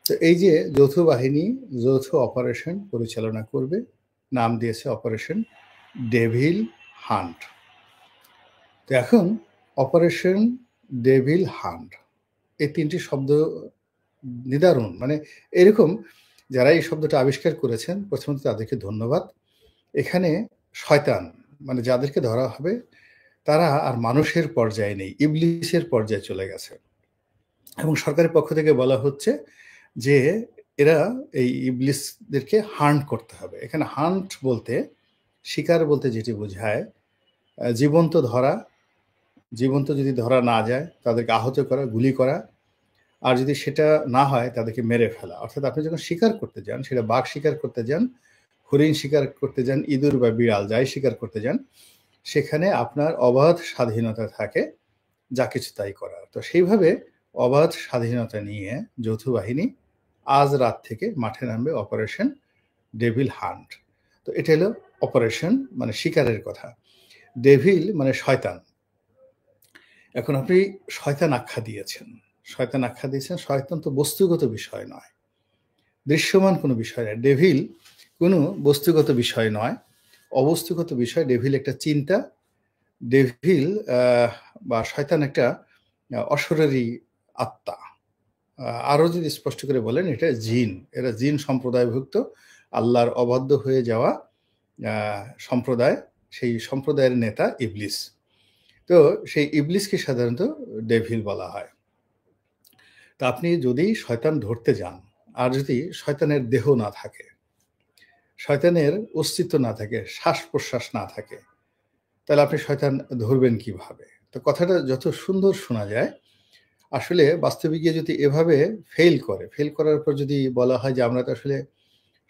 তো এই যে যৌথ বাহিনী যৌথ অপারেশন পরিচালনা করবে, নাম দিয়েছে অপারেশন ডেভিল হান্ট। তো এখন অপারেশন ডেভিল হান্ট, এই তিনটি শব্দ নিদারুণ, এরকম যারা এই শব্দটা আবিষ্কার করেছেন, প্রথমত তাদেরকে ধন্যবাদ। এখানে শয়তান যাদেরকে ধরা হবে তারা আর মানুষের পর্যায়ে নেই, ইবলিসের পর্যায়ে চলে গেছে। এবং সরকারের পক্ষ থেকে বলা হচ্ছে যে এরা এই ইবলিসদেরকে হান্ট করতে হবে। এখানে হান্ট বলতে, শিকার বলতে যেটি বোঝায়, জীবন্ত ধরা, জীবন্ত যদি ধরা না যায় তাদেরকে আহত করা, গুলি করা, আর যদি সেটা না হয় তাদেরকে মেরে ফেলা। অর্থাৎ আপনি যখন শিকার করতে যান, সেটা বাঘ শিকার করতে যান, হরিণ শিকার করতে যান, ইঁদুর বা বিড়াল যাই শিকার করতে যান, সেখানে আপনার অবাধ স্বাধীনতা থাকে যা কিছু তাই করার। তো সেইভাবে অবাধ স্বাধীনতা নিয়ে যৌথ বাহিনী আজ রাত থেকে মাঠে নামবে, অপারেশন ডেভিল হান্ট। তো এটা হলো অপারেশন, শিকারের কথা। ডেভিল শয়তান। এখন আপনি শয়তান আখ্যা দিয়েছেন, শয়তান তো বস্তুগত বিষয় নয়, দৃশ্যমান কোনো বিষয় নয়। ডেভিল কোনো বস্তুগত বিষয় নয়, অবস্তুগত বিষয়। ডেভিল একটা চিন্তা, ডেভিল বা শয়তান একটা অশরীরী আত্মা। আরও যদি স্পষ্ট করে বলেন, এটা জিন, এরা জিন সম্প্রদায়ভুক্ত, আল্লাহর অবাধ্য হয়ে যাওয়া সম্প্রদায়, সেই সম্প্রদায়ের নেতা ইবলিস। তো সেই ইবলিসকে সাধারণত ডেভিল বলা হয়। তা আপনি যদি শয়তান ধরতে যান, আর যদি শয়তানের দেহ না থাকে, শয়তানের অস্তিত্ব না থাকে, শ্বাস প্রশ্বাস না থাকে, তাহলে আপনি শয়তান ধরবেন কিভাবে? তো কথাটা যত সুন্দর শোনা যায়, আসলে বাস্তবে গিয়ে যদি এভাবে ফেল করার পর যদি বলা হয় যে আমরা তো আসলে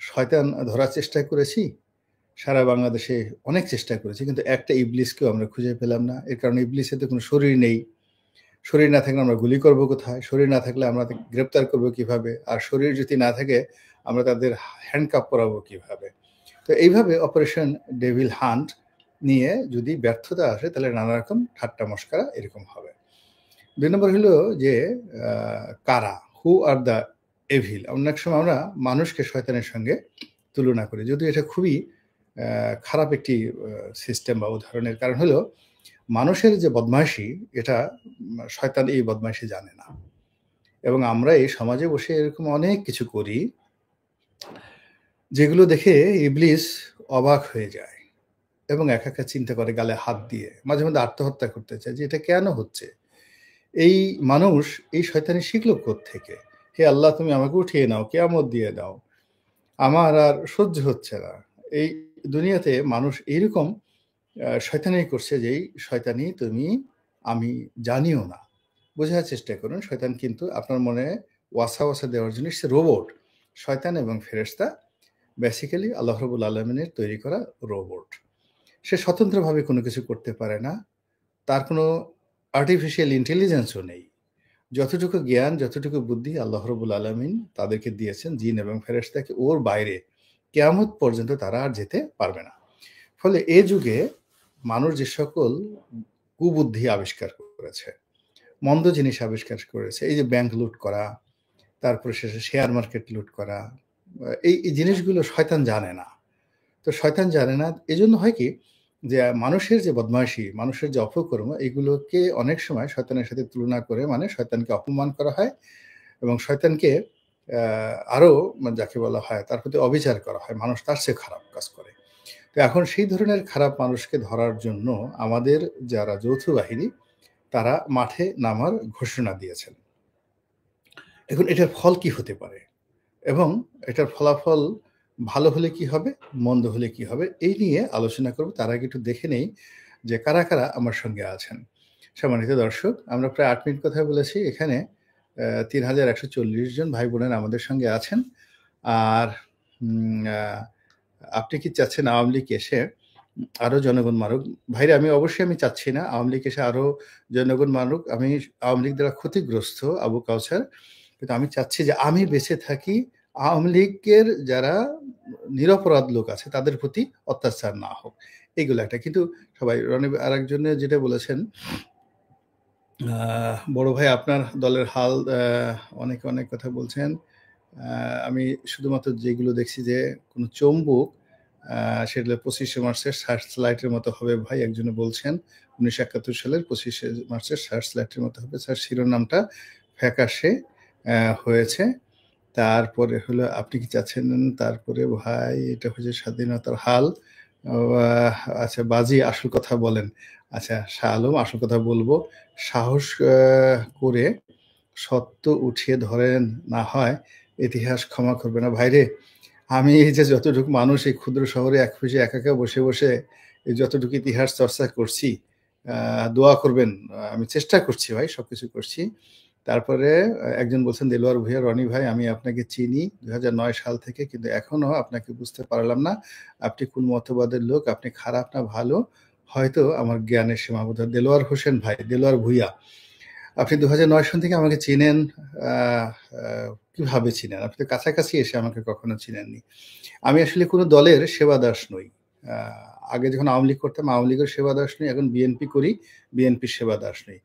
শয়তান ধরার চেষ্টা করেছি, সারা বাংলাদেশে অনেক চেষ্টা করেছি, কিন্তু একটা ইবলিসকেও আমরা খুঁজে পেলাম না। এর কারণে ইবলিসের তো কোনো শরীর নেই, শরীর না থাকলে আমরা গুলি করবো কোথায়, শরীর না থাকলে আমরা গ্রেপ্তার করবো কিভাবে, আর শরীর যদি না থাকে আমরা তাদের হ্যান্ডকাপ পরাবো কিভাবে। তো এইভাবে অপারেশন ডেভিল হান্ট নিয়ে যদি ব্যর্থতা আসে, তাহলে নানা রকম ঠাট্টা মশকরা এরকম হবে। 2 নম্বর হলো যে কারা, হু আর দ্য এভিল। অনেক সময় আমরা মানুষকে শয়তানের সঙ্গে তুলনা করি, যদিও এটা খুবই খারাপ একটি সিস্টেম বা উদাহরণের। কারণ হলো মানুষের যে বদমাইশি, এটা শয়তান এই বদমাইশি জানে না। এবং আমরা এই সমাজে বসে এরকম অনেক কিছু করি যেগুলো দেখে ইবলিস অবাক হয়ে যায় এবং একা চিন্তা করে, গালে হাত দিয়ে মাঝে মধ্যে আত্মহত্যা করতে চায় যে এটা কেন হচ্ছে। এই মানুষ এই শয়তানি শিখলো কোত্থেকে? হে আল্লাহ, তুমি আমাকে উঠিয়ে নাও, কিয়ামত দিয়ে দাও, আমার আর সহ্য হচ্ছে না, এই দুনিয়াতে মানুষ এইরকম শয়তানি করছে, যেই শয়তানি তুমি আমি জানিও না। বোঝার চেষ্টা করুন, শয়তান কিন্তু আপনার মনে ওয়াসা দেওয়ার জন্য সে রোবট। শয়তান এবং ফেরেশতা বেসিক্যালি আল্লাহ রাব্বুল আলামিনের তৈরি করা রোবট। সে স্বতন্ত্রভাবে কোনো কিছু করতে পারে না, তার কোনো আর্টিফিশিয়াল ইন্টেলিজেন্সও নেই। যতটুকু জ্ঞান, যতটুকু বুদ্ধি আল্লাহ রাব্বুল আলামিন তাদেরকে দিয়েছেন, জিন এবং ফেরেশতাকে, ওর বাইরে কিয়ামত পর্যন্ত তারা আর যেতে পারবে না। ফলে এ যুগে মানুষ যে সকল কুবুদ্ধি আবিষ্কার করেছে, মন্দ জিনিস আবিষ্কার করেছে, এই যে ব্যাংক লুট করা, তারপরে শেষে শেয়ার মার্কেট লুট করা, এই জিনিসগুলো শয়তান জানে না। তো শয়তান জানে না, এজন্য হয় কি যে মানুষের যে বদমাইশি, মানুষের যে অপকর্ম, এগুলোকে অনেক সময় শয়তানের সাথে তুলনা করে, মানে শয়তানকে অপমান করা হয় এবং শয়তানকে আরো যাকে বলা হয় তার প্রতি অবিচার করা হয়, মানুষ তার চেয়ে খারাপ কাজ করে। তো এখন সেই ধরনের খারাপ মানুষকে ধরার জন্য আমাদের যারা যৌথ বাহিনী তারা মাঠে নামার ঘোষণা দিয়েছেন। এখন এটার ফল কি হতে পারে এবং এটার ফলাফল ভালো হলে কি হবে, মন্দ হলে কি হবে, এই নিয়ে আলোচনা করব। তার আগে একটু দেখে নেই যে কারা কারা আমার সঙ্গে আছেন। সম্মানিত দর্শক, আমরা প্রায় 8 মিনিট কথা বলেছি। এখানে 3140 জন ভাই বোনেরা আমাদের সঙ্গে আছেন। আর আপনি কি চাচ্ছেন আওয়ামী লীগ এসে আরো জনগণ মারুক? ভাইরা, আমি অবশ্যই চাচ্ছি না আওয়ামী লীগ এসে আরো জনগণ মারুক। আমি আওয়ামী লীগ দ্বারা ক্ষতিগ্রস্ত আবু কাউসার, কিন্তু আমি চাচ্ছি যে আমি বেঁচে থাকি, আওয়ামী লীগের যারা নিরপরাধ লোক আছে তাদের প্রতি অত্যাচার না হোক, এইগুলো একটা। কিন্তু সবাই রনি আরেকজনে যেটা বলেছেন, বড় ভাই আপনার দলের হাল, অনেকে অনেক কথা বলছেন। আমি শুধুমাত্র যেগুলো দেখছি যে কোনো চম্বুক সেগুলো 25শে মার্চের সার্চ লাইটের মতো হবে ভাই, একজনে বলছেন 1971 সালের 25শে মার্চের সার্চ লাইটের মতো হবে। স্যার শিরোনামটা ফ্যাকাশে হয়েছে। তারপরে হলো আপনি কি চাচ্ছেন, তারপরে ভাই এটা হচ্ছে স্বাধীনতার হাল। আচ্ছা বাজি, আসল কথা বলেন। আচ্ছা শাহ আলম, আসল কথা বলবো, সাহস করে সত্য উঠিয়ে ধরেন, না হয় ইতিহাস ক্ষমা করবে না। ভাইরে, আমি এই যে যতটুকু মানুষ এই ক্ষুদ্র শহরে এক অফিসে একা বসে বসে এই যতটুকু ইতিহাস চর্চা করছি, দোয়া করবেন। আমি চেষ্টা করছি ভাই, সবকিছু করছি। তারপরে একজন বলছেন দেলোয়ার ভূঁইয়া, রনি ভাই আমি আপনাকে চিনি 2009 সাল থেকে, কিন্তু এখনো আপনাকে বুঝতে পারলাম না আপনি কোন মতবাদের লোক, আপনি খারাপ না ভালো, হয়তো আমার জ্ঞানের সীমাবদ্ধ। দেলোয়ার হোসেন ভাই, দেলোয়ার ভূঁইয়া, আপনি 2009 সাল থেকে আমাকে চিনেন, কিভাবে চিনেন? আপনি তো কাছাকাছি এসে আমাকে কখনো চিনেননি। আমি আসলে কোনো দলের সেবাদাস নই। আগে যখন আওয়ামী লীগ করতাম আওয়ামী লীগের সেবাদাস নই, এখন বিএনপি করি, বিএনপির সেবাদাস নই।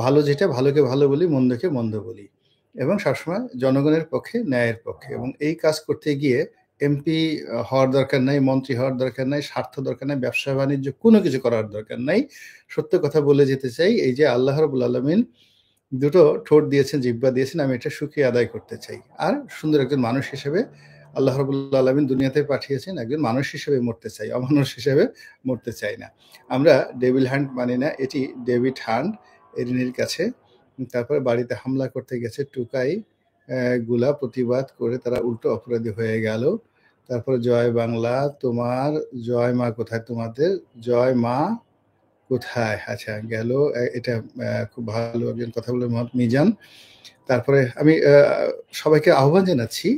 ভালো যেটা, ভালোকে ভালো বলি, মন্দকে মন্দ বলি, এবং সবসময় জনগণের পক্ষে, ন্যায়ের পক্ষে। এবং এই কাজ করতে গিয়ে এমপি হওয়ার দরকার নাই, মন্ত্রী হওয়ার দরকার নাই, স্বার্থ দরকার নাই, ব্যবসা বাণিজ্য কোনো কিছু করার দরকার নাই। সত্য কথা বলে যেতে চাই। এই যে আল্লাহ রাব্বুল আলামিন দুটো ঠোঁট দিয়েছেন, জিহ্বা দিয়েছেন, আমি এটা শুকরিয়া আদায় করতে চাই। আর সুন্দর একজন মানুষ হিসেবে আল্লাহ রাব্বুল আলামিন দুনিয়াতে পাঠিয়েছেন, একজন মানুষ হিসেবে মরতে চাই, অমানুষ হিসেবে মরতে চাই না। আমরা ডেভিল হান্ট মানি না, এটি ডেভিড হান্ট এরিনের কাছে। তারপরে বাড়িতে হামলা করতে গেছে টুকাই গুলা, প্রতিবাদ করে তারা উল্টো অপরাধী হয়ে গেল। তারপরে জয় বাংলা, তোমার জয় মা কোথায়, তোমাদের জয় মা কোথায়? আচ্ছা গেল, এটা খুব ভালো একজন কথা বলে মোহাম্মদ মিজান। তারপরে আমি সবাইকে আহ্বান জানাচ্ছি,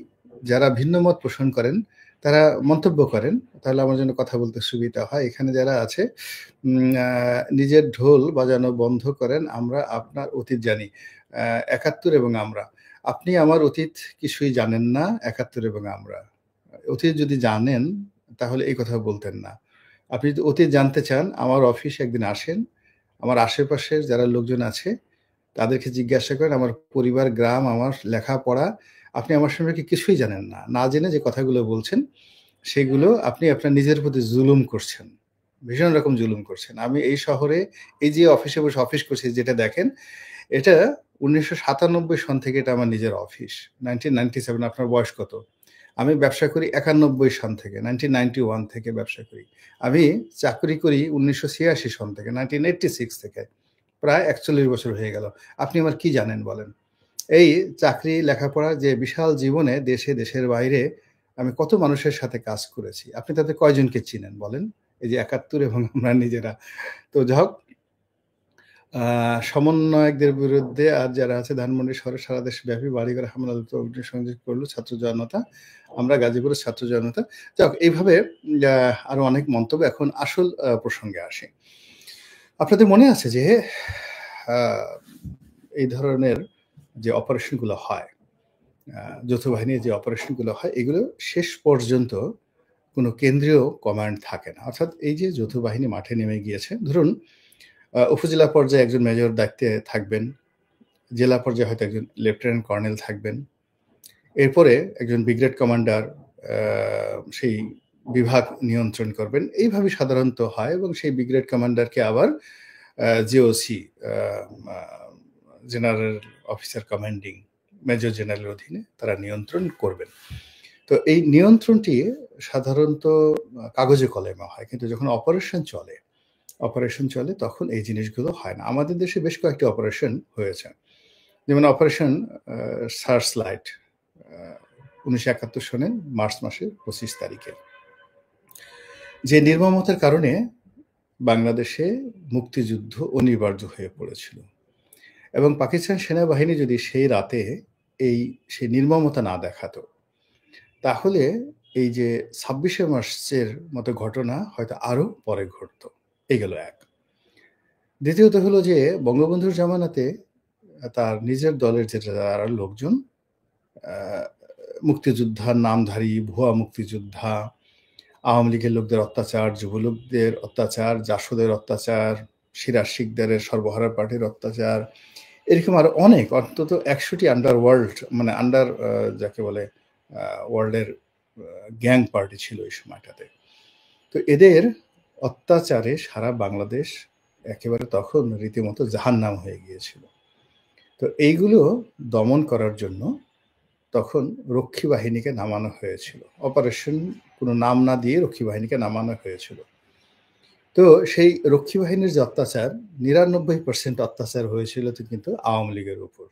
যারা ভিন্ন মত পোষণ করেন তারা মন্তব্য করেন, তাহলে আমার জন্য কথা বলতে সুবিধা হয়। এখানে যারা আছে নিজের ঢোল বাজানো বন্ধ করেন, আমরা আপনার অতীত জানি। 71 এবং আমরা, আপনি আমার অতীত কিছুই জানেন না। 71 এবং আমরা, অতীত যদি জানেন তাহলে এই কথা বলতেন না। আপনি যদি অতীত জানতে চান, আমার অফিসে একদিন আসেন, আমার আশেপাশের যারা লোকজন আছে তাদেরকে জিজ্ঞাসা করেন, আমার পরিবার, গ্রাম, আমার লেখাপড়া। আপনি আমার সম্পর্কে কিছুই জানেন না, না জেনে যে কথাগুলো বলছেন সেগুলো আপনি আপনার নিজের প্রতি জুলুম করছেন, ভীষণ রকম জুলুম করছেন। আমি এই শহরে এই যে অফিসে বসে অফিস করছি, যেটা দেখেন এটা 1997 সন থেকে এটা আমার নিজের অফিস। 1997, আপনার বয়স কত? আমি ব্যবসা করি 91 সন থেকে, 1991 থেকে ব্যবসা করি। আমি চাকরি করি 1986 সন থেকে, 1986 থেকে, প্রায় 41 বছর হয়ে গেল। আপনি আমার কি জানেন বলেন? এই চাকরি, লেখাপড়া, যে বিশাল জীবনে দেশে দেশের বাইরে আমি কত মানুষের সাথে কাজ করেছি, আপনি তাদের কয়জনকে চিনেন বলেন? এই যে ৭১ এবং আমরা নিজেরা। তো যাই হোক, সমন্বয়কদের বিরুদ্ধে আর যারা আছে ধানমন্ডি শহরে সারা দেশব্যাপী বাড়িঘরে হামলা অগ্নিসংযোগ করলো ছাত্র জনতা, আমরা গাজীপুরের ছাত্র জনতা। যাই হোক, এইভাবে আরো অনেক মন্তব্য। এখন আসল প্রসঙ্গে আসি। আপনাদের মনে আছে যে এই ধরনের যে অপারেশনগুলো হয়, যৌথ বাহিনীর যে অপারেশনগুলো হয়, এগুলো শেষ পর্যন্ত কোনো কেন্দ্রীয় কমান্ড থাকে না। অর্থাৎ এই যে যৌথ বাহিনী মাঠে নেমে গিয়েছে, ধরুন উপজেলা পর্যায়ে একজন মেজর দায়িত্বে থাকবেন, জেলা পর্যায়ে হয়তো একজন লেফটেন্যান্ট কর্নেল থাকবেন, এরপরে একজন ব্রিগেড কমান্ডার সেই বিভাগ নিয়ন্ত্রণ করবেন। এইভাবে সাধারণত হয়, এবং সেই ব্রিগেড কমান্ডারকে আবার GOC, general officer commanding, major জেনারেলের অধীনে তারা নিয়ন্ত্রণ করবেন। তো এই নিয়ন্ত্রণটি সাধারণত কাগজে কলমে হয়, কিন্তু যখন অপারেশন চলে তখন এই জিনিসগুলো হয় না। আমাদের দেশে বেশ কয়েকটি অপারেশন হয়েছে, যেমন অপারেশন সার্চ লাইট 1971 সনের মার্চ মাসের 25 তারিখে, যে নির্মমতার কারণে বাংলাদেশে মুক্তিযুদ্ধ অনিবার্য হয়ে পড়েছিল, এবং পাকিস্তান সেনাবাহিনী যদি সেই রাতে সেই নির্মমতা না দেখাতো, তাহলে এই যে 26শে মার্চের মতো ঘটনা হয়তো আরো পরে ঘটতো। এই গেল এক। দ্বিতীয়ত হলো যে বঙ্গবন্ধুর জামানাতে তার নিজের দলের যে যারা লোকজন মুক্তিযোদ্ধার নামধারী ভুয়া মুক্তিযোদ্ধা, আওয়ামী লীগের লোকদের অত্যাচার, যুবলোকদের অত্যাচার, জাসদের অত্যাচার, সিরাজ শিকদারের সর্বহারা পার্টির অত্যাচার, এরকম আরো অনেক, অন্তত 100টি আন্ডার যাকে বলে ওয়ার্ল্ডের গ্যাং পার্টি ছিল এই সময়টাতে। তো এদের অত্যাচারে সারা বাংলাদেশ একেবারে তখন রীতিমতো জাহান্নাম হয়ে গিয়েছিল। তো এইগুলো দমন করার জন্য তখন রক্ষী বাহিনীকে নামানো হয়েছিল। অপারেশন কোনো নাম না দিয়ে রক্ষী বাহিনীকে নামানো হয়েছিল। তো সেই রক্ষী বাহিনীর যে অত্যাচার, 99% অত্যাচার হয়েছিল কিন্তু আওয়ামী লীগের উপর,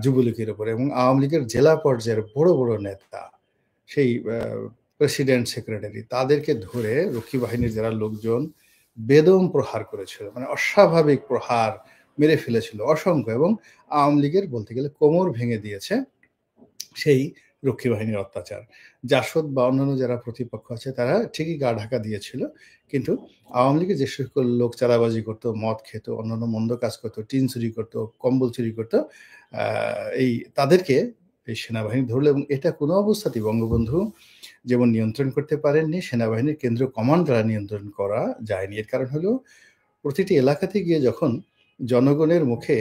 যুবলীগের উপর, এবং আওয়ামী লীগের জেলা পর্যায়ের বড় বড় নেতা, সেই প্রেসিডেন্ট, সেক্রেটারি, তাদেরকে ধরে রক্ষী বাহিনীর যারা লোকজন বেদম প্রহার করেছিল, মানে অস্বাভাবিক প্রহার মেরে ফেলেছিল অসংখ্য, এবং আওয়ামী লীগের বলতে গেলে কোমর ভেঙে দিয়েছে সেই রক্ষী বাহিনীর অত্যাচার। জাসদ বা অন্যান্য যারা প্রতিপক্ষ আছে তারা ঠিকই গা ঢাকা দিয়েছিল, কিন্তু আওয়ামী লীগের যে সকল লোক চাঁদাবাজি করতো, মদ খেত, অন্যান্য মন্দ কাজ করতো, টিন চুরি করতো, কম্বল চুরি করতো, তাদেরকে এই সেনাবাহিনী ধরলো। এবং এটা কোনো অবস্থাতেই বঙ্গবন্ধু যেমন নিয়ন্ত্রণ করতে পারেননি, সেনাবাহিনীর কেন্দ্রীয় কমান্ড দ্বারা নিয়ন্ত্রণ করা যায়নি। এর কারণ হলো প্রতিটি এলাকাতে গিয়ে যখন জনগণের মুখে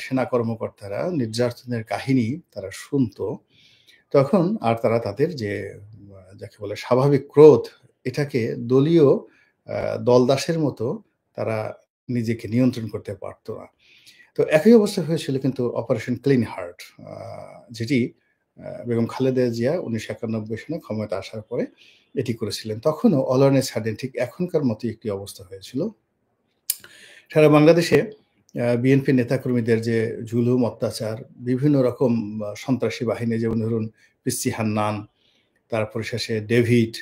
সেনা কর্মকর্তারা নির্যাতনের কাহিনী তারা শুনতো, তখন আর তারা তাদের যে যাকে বলে স্বাভাবিক ক্রোধ, এটাকে দলীয় দলদাসের মতো তারা নিজেকে নিয়ন্ত্রণ করতে পারতো না। তো একই অবস্থা হয়েছিল কিন্তু অপারেশন ক্লিন হার্ট, যেটি বেগম খালেদা জিয়া 1991 সালে ক্ষমতা আসার পরে এটি করেছিলেন। তখনও অলনে সাডেন ঠিক এখনকার মতো একটি অবস্থা হয়েছিল। সারা বাংলাদেশে বিএনপি নেতাকর্মীদের যে জুলুম, অত্যাচার, বিভিন্ন রকম সন্ত্রাসী বাহিনী, যেমন ধরুন পিচ্চি হান্নান, তারপরে শেষে ডেভিড,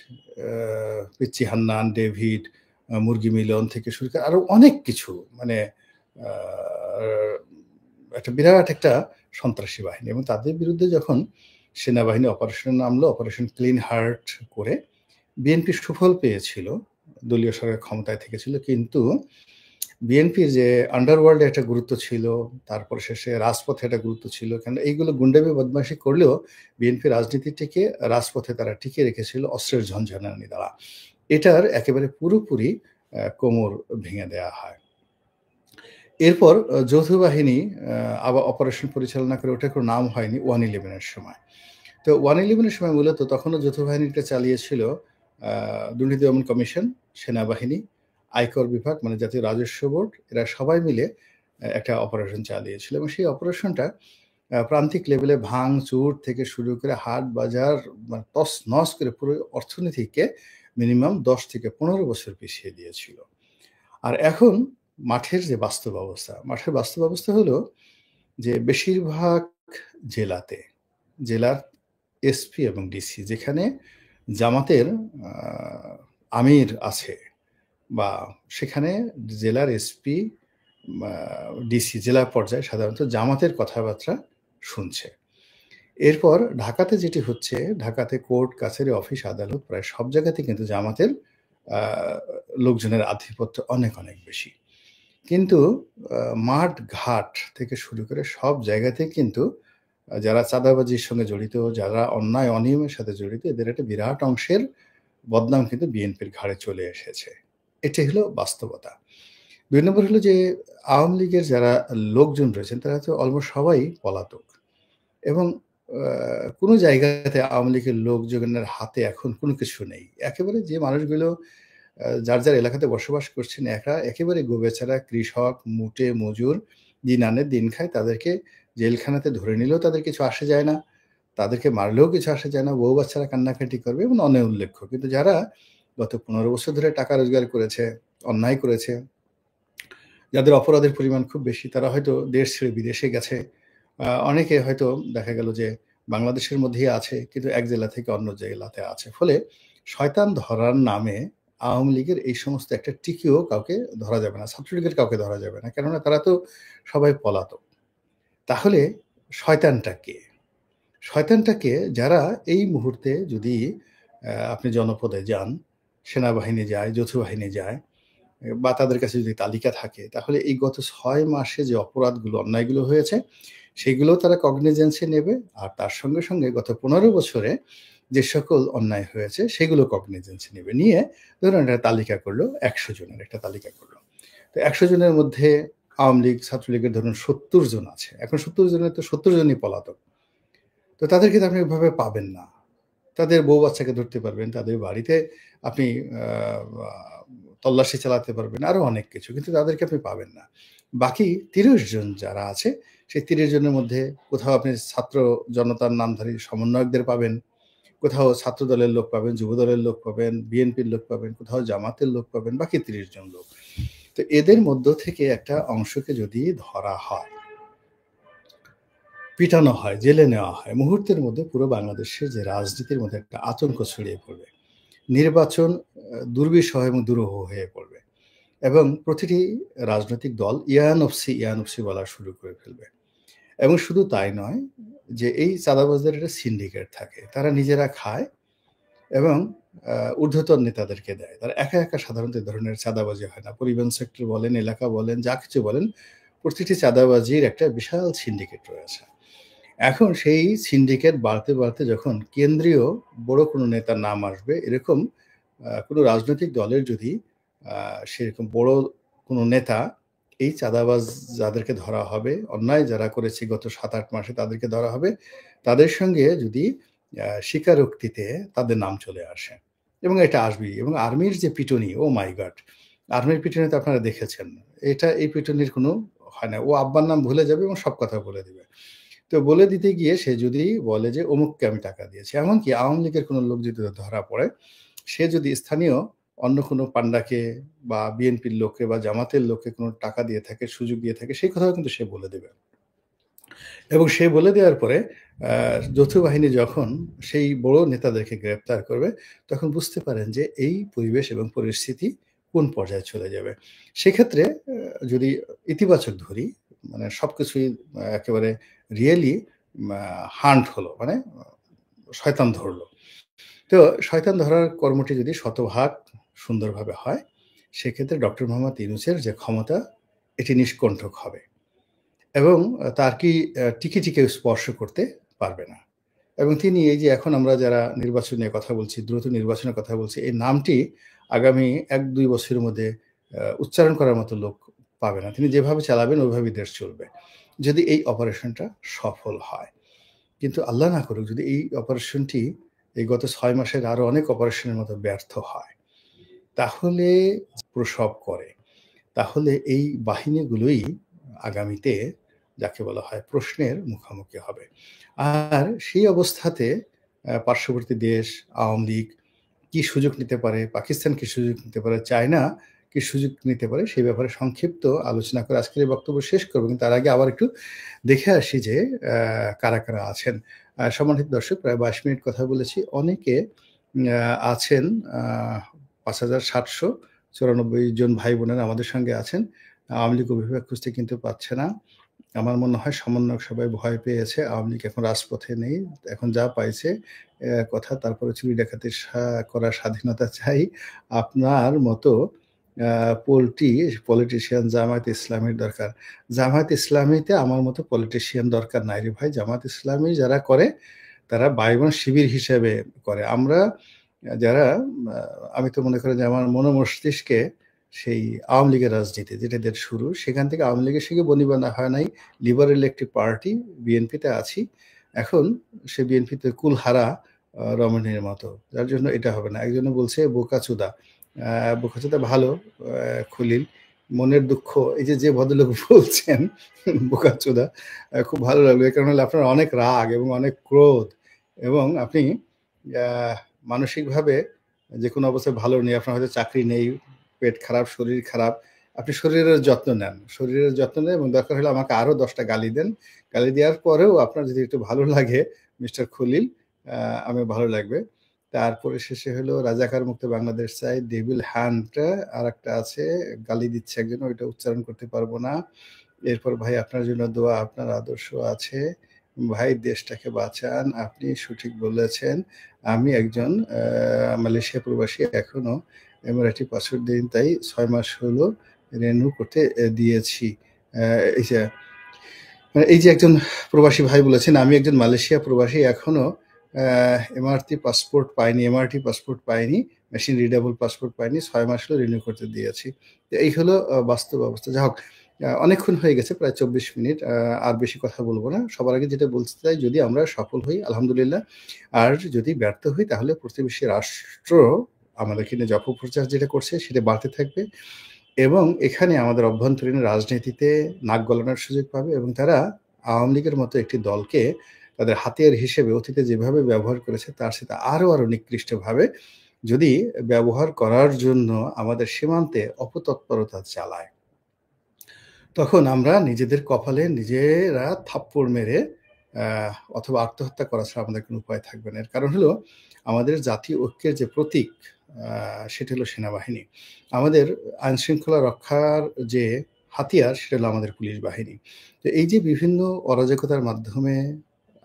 পিচ্চি হান্নান, ডেভিড, মুরগি মিলন থেকে শুরু করে আরো অনেক কিছু, মানে একটা বিরাট একটা সন্ত্রাসী বাহিনী, এবং তাদের বিরুদ্ধে যখন সেনাবাহিনী অপারেশন নামলো, অপারেশন ক্লিন হার্ট করে বিএনপি সুফল পেয়েছিল, দলীয় সরকার ক্ষমতায় থেকেছিল, কিন্তু বিএনপির যে আন্ডারওয়ার্ল্ডে একটা গুরুত্ব ছিল, তারপর শেষে রাজপথে একটা গুরুত্ব ছিল, কারণ এইগুলো গুন্ডামি বদমাশি করলেও বিএনপি রাজনীতিটিকে রাজপথে তারা টিকে রেখেছিল অস্ত্রের ঝনঝনানি দ্বারা। এটার একেবারে পুরোপুরি কোমর ভেঙে দেওয়া হয়। এরপর যৌথ বাহিনী আবার অপারেশন পরিচালনা করে, ওটার কোনো নাম হয়নি 111-এর সময়। তো 111-এর সময় মূলত তখনও যৌথ বাহিনীটা চালিয়েছিল দুর্নীতি দমন কমিশন, সেনাবাহিনী, আয়কর বিভাগ, মানে জাতীয় রাজস্ব বোর্ড, এরা সবাই মিলে একটা অপারেশন চালিয়েছিল। এবং সেই অপারেশনটা প্রান্তিক লেভেলে ভাঙচুর থেকে শুরু করে হাট বাজার তস নস করে পুরো অর্থনীতিকে মিনিমাম 10 থেকে 15 বছর পিছিয়ে দিয়েছিল। আর এখন মাঠের যে বাস্তব অবস্থা হলো যে বেশিরভাগ জেলার এসপি এবং ডিসি, যেখানে জামাতের আমির আছে, বা সেখানে জেলার এসপি ডিসি জেলা পর্যায়ে সাধারণত জামাতের কথাবার্তা শুনছে। এরপর ঢাকাতে যেটি হচ্ছে, ঢাকাতে কোর্ট কাছারি অফিস আদালত প্রায় সব জায়গাতে কিন্তু জামাতের লোকজনের আধিপত্য অনেক অনেক বেশি। কিন্তু মাঠ ঘাট থেকে শুরু করে সব জায়গাতে কিন্তু যারা চাঁদাবাজির সঙ্গে জড়িত, যারা অন্যায় অনিয়মের সাথে জড়িত, এদের একটা বিরাট অংশের বদনাম কিন্তু বিএনপির ঘাড়ে চলে এসেছে। এটাই হলো বাস্তবতা। ২ নম্বর হলো যে আওয়ামী লীগের যারা লোকজন রয়েছেন তারা তো অলমোস্ট সবাই পলাতক, এবং কোনো জায়গাতে আওয়ামী লীগের লোকজনের হাতে এখন কোনো কিছু নেই। একেবারে যে মানুষগুলো যার যার এলাকাতে বসবাস করছেন, একেবারে গোবেচারা কৃষক, মুটে মজুর, দিন আনে দিন খায়, তাদেরকে জেলখানাতে ধরে নিলেও তাদের কিছু আসে যায় না, তাদেরকে মারলেও কিছু আসে যায় না, বউ বাচ্চারা কান্নাকাটি করবে এবং অনেক উল্লেখ্য। কিন্তু যারা গত ১৫ বছর ধরে টাকা রোজগার করেছে, অন্যায় করেছে, যাদের অপরাধের পরিমাণ খুব বেশি, তারা হয়তো দেশ ছেড়ে বিদেশে গেছে, অনেকে হয়তো দেখা গেল যে বাংলাদেশের মধ্যেই আছে কিন্তু এক জেলা থেকে অন্য জেলাতে আছে। ফলে শয়তান ধরার নামে আওয়ামী লীগের এই সমস্ত একটা টিকিও কাউকে ধরা যাবে না, ছাত্রলীগের কাউকে ধরা যাবে না, কেননা তারা তো সবাই পলাতক। তাহলে শয়তানটা কে? শয়তানটাকে যারা এই মুহূর্তে যদি আপনি জনপদে যান, সেনাবাহিনী যায়, যৌথ বাহিনী যায়, বা তাদের কাছে যদি তালিকা থাকে, তাহলে এই গত ৬ মাসে যে অপরাধগুলো, অন্যায়গুলো হয়েছে সেগুলোও তারা কগনিজেন্সে নেবে, আর তার সঙ্গে সঙ্গে গত ১৫ বছরে যে সকল অন্যায় হয়েছে সেগুলো কগনিজেন্সে নেবে। নিয়ে ধরুন একটা তালিকা করলো, ১০০ জনের একটা তালিকা করলো। তো ১০০ জনের মধ্যে আওয়ামী লীগ, ছাত্রলীগের ধরুন ৭০ জন আছে। এখন ৭০ জনের তো ৭০ জনই পলাতক। তো তাদেরকে তো আপনি এভাবে পাবেন না। তাদের বউ বাচ্চাকে ধরতে পারবেন, তাদের বাড়িতে আপনি তল্লাশি চালাতে পারবেন, আরও অনেক কিছু, কিন্তু তাদেরকে আপনি পাবেন না। বাকি ৩০ জন যারা আছে, সেই ৩০ জনের মধ্যে কোথাও আপনি ছাত্র জনতার নামধারী সমন্বয়কদের পাবেন, কোথাও ছাত্র দলের লোক পাবেন, যুব দলের লোক পাবেন, বিএনপির লোক পাবেন, কোথাও জামাতের লোক পাবেন, বাকি ৩০ জন লোক। তো এদের মধ্য থেকে একটা অংশকে যদি ধরা হয়, পিটানো হয়, জেলে নেওয়া হয়, মুহূর্তের মধ্যে পুরো বাংলাদেশের যে রাজনীতির মধ্যে একটা আতঙ্ক ছড়িয়ে পড়বে। নির্বাচন দুর্বিষহ এবং দুরূহ হয়ে পড়বে, এবং প্রতিটি রাজনৈতিক দল ইয়ানফসি বলা শুরু করে ফেলবে। এবং শুধু তাই নয়, যে এই চাঁদাবাজদের একটা সিন্ডিকেট থাকে, তারা নিজেরা খায় এবং ঊর্ধ্বতন নেতাদেরকে দেয়। তারা একা একা সাধারণত এই ধরনের চাঁদাবাজি হয় না। পরিবহন সেক্টর বলেন, এলাকা বলেন, যা কিছু বলেন, প্রতিটি চাঁদাবাজির একটা বিশাল সিন্ডিকেট রয়েছে। এখন সেই সিন্ডিকেট বাড়তে বাড়তে যখন কেন্দ্রীয় বড় কোনো নেতার নাম আসবে, এরকম কোনো রাজনৈতিক দলের যদি সেরকম বড় কোনো নেতা, এই চাঁদাবাজ যাদেরকে ধরা হবে, অন্যায় যারা করেছে গত ৭-৮ মাসে তাদেরকে ধরা হবে, তাদের সঙ্গে যদি স্বীকারোক্তিতে তাদের নাম চলে আসে, এবং এটা আসবেই। এবং আর্মির যে পিটুনি, ও মাই গড, আর্মির পিটুনি তো আপনারা দেখেছেন। এই পিটুনির কোনো হয় না। ও আব্বার নাম ভুলে যাবে এবং সব কথা বলে দিবে। তো বলে দিতে গিয়ে সে যদি বলে যে অমুককে আমি টাকা দিয়েছি, এমনকি আওয়ামী লীগের কোনো লোক যদি ধরা পড়ে, সে যদি স্থানীয় অন্য কোনো পান্ডাকে বা বিএনপির লোককে বা জামাতের লোককে কোনো টাকা দিয়ে থাকে, সুযোগ দিয়ে থাকে, সেই কথাও কিন্তু সে বলে দেবে। এবং সে বলে দেওয়ার পরে যৌথ বাহিনী যখন সেই বড় নেতাদেরকে গ্রেপ্তার করবে, তখন বুঝতে পারেন যে এই পরিবেশ এবং পরিস্থিতি কোন পর্যায়ে চলে যাবে। সেক্ষেত্রে যদি ইতিবাচক ধরি, মানে সবকিছুই একেবারে রিয়েলি হান্ট হলো, মানে শয়তান ধরলো। তো শয়তান ধরার কর্মটি যদি শতভাগ সুন্দরভাবে হয়, সেক্ষেত্রে ডক্টর মোহাম্মদ ইউনূসের যে ক্ষমতা, এটি নিষ্কণ্টক হবে, এবং তার কি টিকে কেউ স্পর্শ করতে পারবে না। এবং তিনি এই যে এখন আমরা যারা নির্বাচন নিয়ে কথা বলছি, দ্রুত নির্বাচনের কথা বলছি, এই নামটি আগামী ১-২ বছরের মধ্যে উচ্চারণ করার মতো লোক পাবে না। তিনি যেভাবে চালাবেন ওইভাবেই দেশ চলবে, যদি এই অপারেশনটা সফল হয়। কিন্তু আল্লাহ না করুক, যদি এই অপারেশনটি এই গত ৬ মাসের আরও অনেক অপারেশনের মতো ব্যর্থ হয়, তাহলে প্রসব করে, তাহলে এই বাহিনীগুলোই আগামীতে যাকে বলা হয় প্রশ্নের মুখোমুখি হবে। আর সেই অবস্থাতে পার্শ্ববর্তী দেশ আওয়ামী লীগ কি সুযোগ নিতে পারে, পাকিস্তান কি সুযোগ নিতে পারে, চায়না কি সুযোগ নিতে পারে, সেই ব্যাপারে সংক্ষিপ্ত আলোচনা করে আজকের এই বক্তব্য শেষ করবো। কিন্তু তার আগে আবার একটু দেখে আসি যে কারা কারা আছেন। সম্মানিত দর্শক, প্রায় 22 মিনিট কথা বলেছি। অনেকে আছেন, ৫,৭৯৪ জন ভাই বোনেরা আমাদের সঙ্গে আছেন। আওয়ামী লীগ অভিভাবক খুঁজতে কিন্তু পাচ্ছে না। আমার মনে হয় সমন্বয়ক সবাই ভয় পেয়েছে। আওয়ামী লীগ এখন রাজপথে নেই। এখন যা পাইছে কথা, তারপরে চুরি ডাকাতি করার স্বাধীনতা চাই। আপনার মতো পলিটিশিয়ান জামায়াত ইসলামীর দরকার। জামায়াত ইসলামীতে আমার মতো পলিটিশিয়ান দরকার নাই রে ভাই। জামায়াত ইসলামী যারা করে তারা বাইবন শিবির হিসেবে করে। আমরা যারা আমি তো মনে করি যে আমার মস্তিষ্কে সেই আওয়ামী লীগের রাজনীতি যেটা এদের শুরু, সেখান থেকে আওয়ামী লীগের সঙ্গে বনিবনা হয় নাই। লিবারেল একটি পার্টি বিএনপিতে আছি। এখন সে বিএনপিতে কুলহারা রমণীর মতো, যার জন্য এটা হবে না। একজনে বলছে বোকাচোদা। বোকাচোদা ভালো, খলিল। মনের দুঃখ, এই যে ভদ্রলোক বলছেন বোকাচোদা, খুব ভালো লাগলো। এই কারণে আপনার অনেক রাগ এবং অনেক ক্রোধ, এবং আপনি মানসিকভাবে যে কোনো অবস্থায় ভালো নেই। আপনার হয়তো চাকরি নেই, পেট খারাপ, শরীর খারাপ। আপনি শরীরের যত্ন নেন, এবং দরকার হলে আমাকে আরও 10টা গালি দেন। গালি দেওয়ার পরেও আপনার যদি একটু ভালো লাগে মিস্টার খলিল, আমি ভালো লাগবে। তারপরে শেষে হলো রাজাকার মুক্ত বাংলাদেশ চাই, ডেভিল হ্যান্ড আর একটা আছে, গালি দিচ্ছে একজন, ওইটা উচ্চারণ করতে পারবো না। এরপর ভাই আপনার জন্য দোয়া, আপনার আদর্শ আছে ভাই, দেশটাকে বাঁচান। আপনি সঠিক বলেছেন। আমি একজন মালয়েশিয়া প্রবাসী, এখনো এমিরেটি পাসপোর্ট দিন, তাই 6 মাস হলো রেনিউ করতে দিয়েছি। এই যে একজন প্রবাসী ভাই বলেছেন, আমি একজন মালয়েশিয়া প্রবাসী, এখনো এমআরটি পাসপোর্ট পাইনি, মেশিন রিডেবল পাসপোর্ট পাইনি, 6 মাস হলো রিনিউ করতে দিয়েছি। এই হলো বাস্তব অবস্থা। যাই হোক, অনেকক্ষণ হয়ে গেছে, প্রায় 24 মিনিট। আর বেশি কথা বলবো না। সবার আগে যেটা বলতে চাই, যদি আমরা সফল হই আলহামদুলিল্লাহ, আর যদি ব্যর্থ হই তাহলে প্রতিবেশী রাষ্ট্র আমাদেরকে নিয়ে অপপ্রচার যেটা করছে সেটা বাড়তে থাকবে, এবং এখানে আমাদের অভ্যন্তরীণ রাজনীতিতে নাক গলানোর সুযোগ পাবে, এবং তারা আওয়ামী লীগের মতো একটি দলকে তাদের হাতিয়ার হিসেবে অতীতে যেভাবে ব্যবহার করেছে তার সাথে আরও নিকৃষ্টভাবে যদি ব্যবহার করার জন্য আমাদের সীমান্তে অপতৎপরতা চালায়, তখন আমরা নিজেদের কপালে নিজেরা থাপ্পড় মেরে অথবা আত্মহত্যা করা ছাড়া আমাদের কোনো উপায় থাকবে না। এর কারণ হলো আমাদের জাতীয় ঐক্যের যে প্রতীক, সেটা হলো সেনাবাহিনী। আমাদের আইনশৃঙ্খলা রক্ষার যে হাতিয়ার, সেটা হলো আমাদের পুলিশ বাহিনী। তো এই যে বিভিন্ন অরাজকতার মাধ্যমে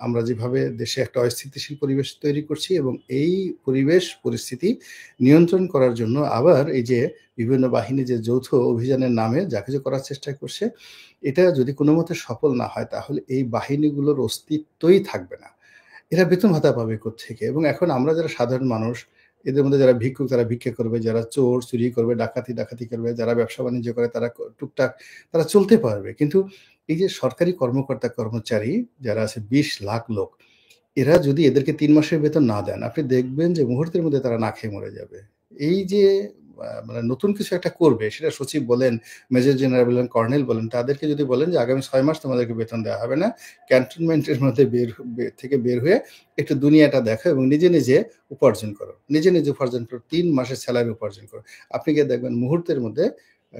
আমরা যেভাবে দেশে একটা অস্থিতিশীল পরিবেশ তৈরি করছি, এবং এই পরিস্থিতি নিয়ন্ত্রণ করার জন্য আবার এই যে বিভিন্ন বাহিনী যে যৌথ অভিযানের নামে যা কিছু করার চেষ্টা করছে, এটা যদি কোনো মতে সফল না হয় তাহলে এই বাহিনীগুলোর অস্তিত্বই থাকবে না। এরা বেতন ভাতা পাবে কোত্থেকে? এবং এখন আমরা যারা সাধারণ মানুষ, এদের মধ্যে যারা ভিক্ষুক তারা ভিক্ষা করবে, যারা চোর চুরি করবে, ডাকাতি করবে, যারা ব্যবসা বাণিজ্য করে তারা টুকটাক তারা চলতে পারবে। কিন্তু এই যে সরকারি কর্মকর্তা কর্মচারী যারা আছে 20 লাখ লোক, এরা যদি এদেরকে 3 মাসের বেতন না দেন, আপনি দেখবেন যে মুহূর্তের মধ্যে তারা না খেয়ে মরে যাবে। এই যে মানে নতুন কিছু একটা করবে, সেটা সচিব বলেন, মেজর জেনারেল বলেন, কর্নেল বলেন, তাদেরকে যদি বলেন যে আগামী 6 মাস তোমাদেরকে বেতন দেওয়া হবে না, ক্যান্টনমেন্টের মধ্যে বের হয়ে একটু দুনিয়াটা দেখো এবং নিজে উপার্জন করো, নিজে উপার্জন করো, 3 মাসের স্যালারি উপার্জন করো, আপনি গিয়ে দেখবেন মুহূর্তের মধ্যে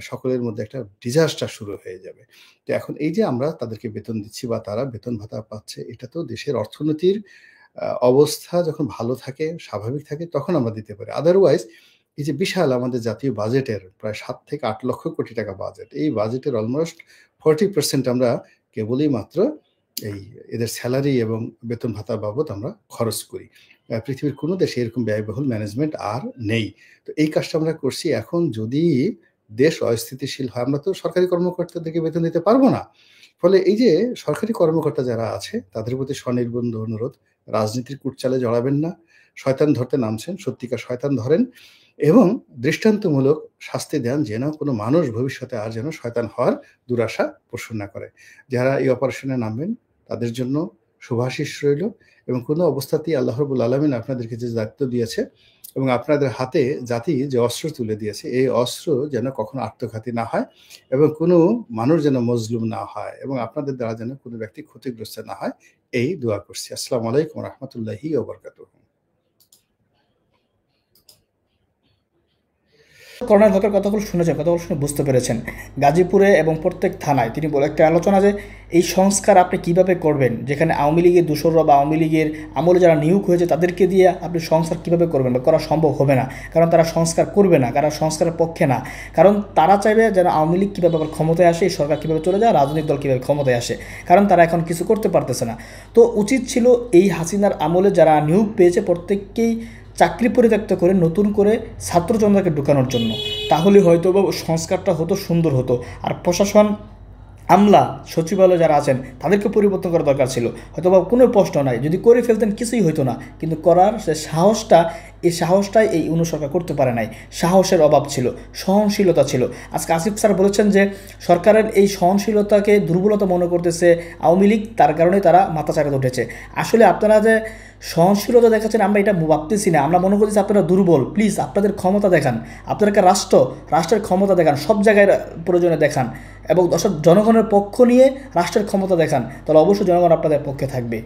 সকলের মধ্যে একটা ডিজাস্টার শুরু হয়ে যাবে। তো এখন এই যে আমরা তাদেরকে বেতন দিচ্ছি বা তারা বেতন ভাতা পাচ্ছে, এটা তো দেশের অর্থনীতির অবস্থা যখন ভালো থাকে, স্বাভাবিক থাকে, তখন আমরা দিতে পারি। আদারওয়াইজ এই যে বিশাল আমাদের জাতীয় বাজেটের প্রায় 7 থেকে 8 লক্ষ কোটি টাকা বাজেট, এই বাজেটের অলমোস্ট 40% আমরা কেবলই মাত্র এই এদের স্যালারি এবং বেতন ভাতা বাবদ আমরা খরচ করি। পৃথিবীর কোনো দেশে এরকম ব্যয়বহুল ম্যানেজমেন্ট আর নেই। তো এই কাজটা আমরা করছি। এখন যদি দেশ অস্থিতিশীল হয়, আমরা তো সরকারি কর্মকর্তাদেরকে বেতন দিতে পারবো না। ফলে এই যে সরকারি কর্মকর্তা যারা আছে তাদের প্রতি স্বনির্বন্ধ অনুরোধ, রাজনীতির কুটচালে জড়াবেন না। শয়তান ধরতে নামছেন, সত্যিকার শয়তান ধরেন এবং দৃষ্টান্তমূলক শাস্তি দেন, যেন কোনো মানুষ ভবিষ্যতে আর যেন শয়তান হওয়ার দুরাশা পোষণ না করে। যারা এই অপারেশনে নামবেন তাদের জন্য শুভাশিস রইল, এবং কোনো অবস্থাতেই আল্লাহ রাব্বুল আলামিন আপনাদেরকে যে দায়িত্ব দিয়েছে এবং আপনাদের হাতে জাতি যে অস্ত্র তুলে দিয়েছে, এই অস্ত্র যেন কখনো আত্মঘাতী না হয় এবং কোনো মানুষ যেন মজলুম না হয় এবং আপনাদের দ্বারা যেন কোনো ব্যক্তি ক্ষতিগ্রস্ত না হয়, এই দোয়া করছি। আসসালামু আলাইকুম ওয়া রাহমাতুল্লাহি ওয়া বারাকাতুহু। কর্নেল হকের কথাগুলো শুনেছেন, কথাগুলো শুনে বুঝতে পেরেছেন। গাজীপুরে এবং প্রত্যেক থানায় তিনি বলে একটা আলোচনা যে এই সংস্কার আপনি কিভাবে করবেন, যেখানে আওয়ামী লীগের দোসররা বা আওয়ামী লীগের আমলে যারা নিয়োগ হয়েছে তাদেরকে দিয়ে আপনি সংস্কার কিভাবে করবেন বা করা সম্ভব হবে না, কারণ তারা সংস্কার করবে না, কারণ সংস্কারের পক্ষে না, কারণ তারা চাইবে যেন আওয়ামী লীগ কীভাবে আবার ক্ষমতায় আসে, এই সরকার কীভাবে চলে যায়, রাজনৈতিক দল কীভাবে ক্ষমতায় আসে, কারণ তারা এখন কিছু করতে পারতেছে না। তো উচিত ছিল এই হাসিনার আমলে যারা নিয়োগ পেয়েছে প্রত্যেককেই চাকরি পরিত্যক্ত করে নতুন করে ছাত্র জনতাকে ঢুকানোর জন্য, তাহলে হয়তো বা সংস্কারটা হতো, সুন্দর হতো। আর প্রশাসন, আমলা, সচিবালয় যারা আছেন তাদেরকে পরিবর্তন করা দরকার ছিল, হয়তো বা কোনো প্রশ্ন নাই, যদি করে ফেলতেন কিছুই হইতো না, কিন্তু করার সে সাহসটা, এই সাহসটাই এই সরকার করতে পারে নাই। সাহসের অভাব ছিল, সহনশীলতা ছিল। আজকে আসিফ স্যার বলেছেন যে সরকারের এই সহনশীলতাকে দুর্বলতা মনে করতেছে আওয়ামী লীগ, তার কারণেই তারা মাথা চাড়াতে উঠেছে। আসলে আপনারা যে সহনশীলতা দেখাচ্ছেন আমরা এটা ভাবতেছি না, আমরা মনে করতেছি আপনারা দুর্বল। প্লিজ আপনাদের ক্ষমতা দেখান, আপনাদেরকে রাষ্ট্রের ক্ষমতা দেখান, সব জায়গায় প্রয়োজনে দেখান, এবং জনগণের পক্ষ নিয়ে রাষ্ট্রের ক্ষমতা দেখান, তাহলে অবশ্যই জনগণ আপনাদের পক্ষে থাকবে।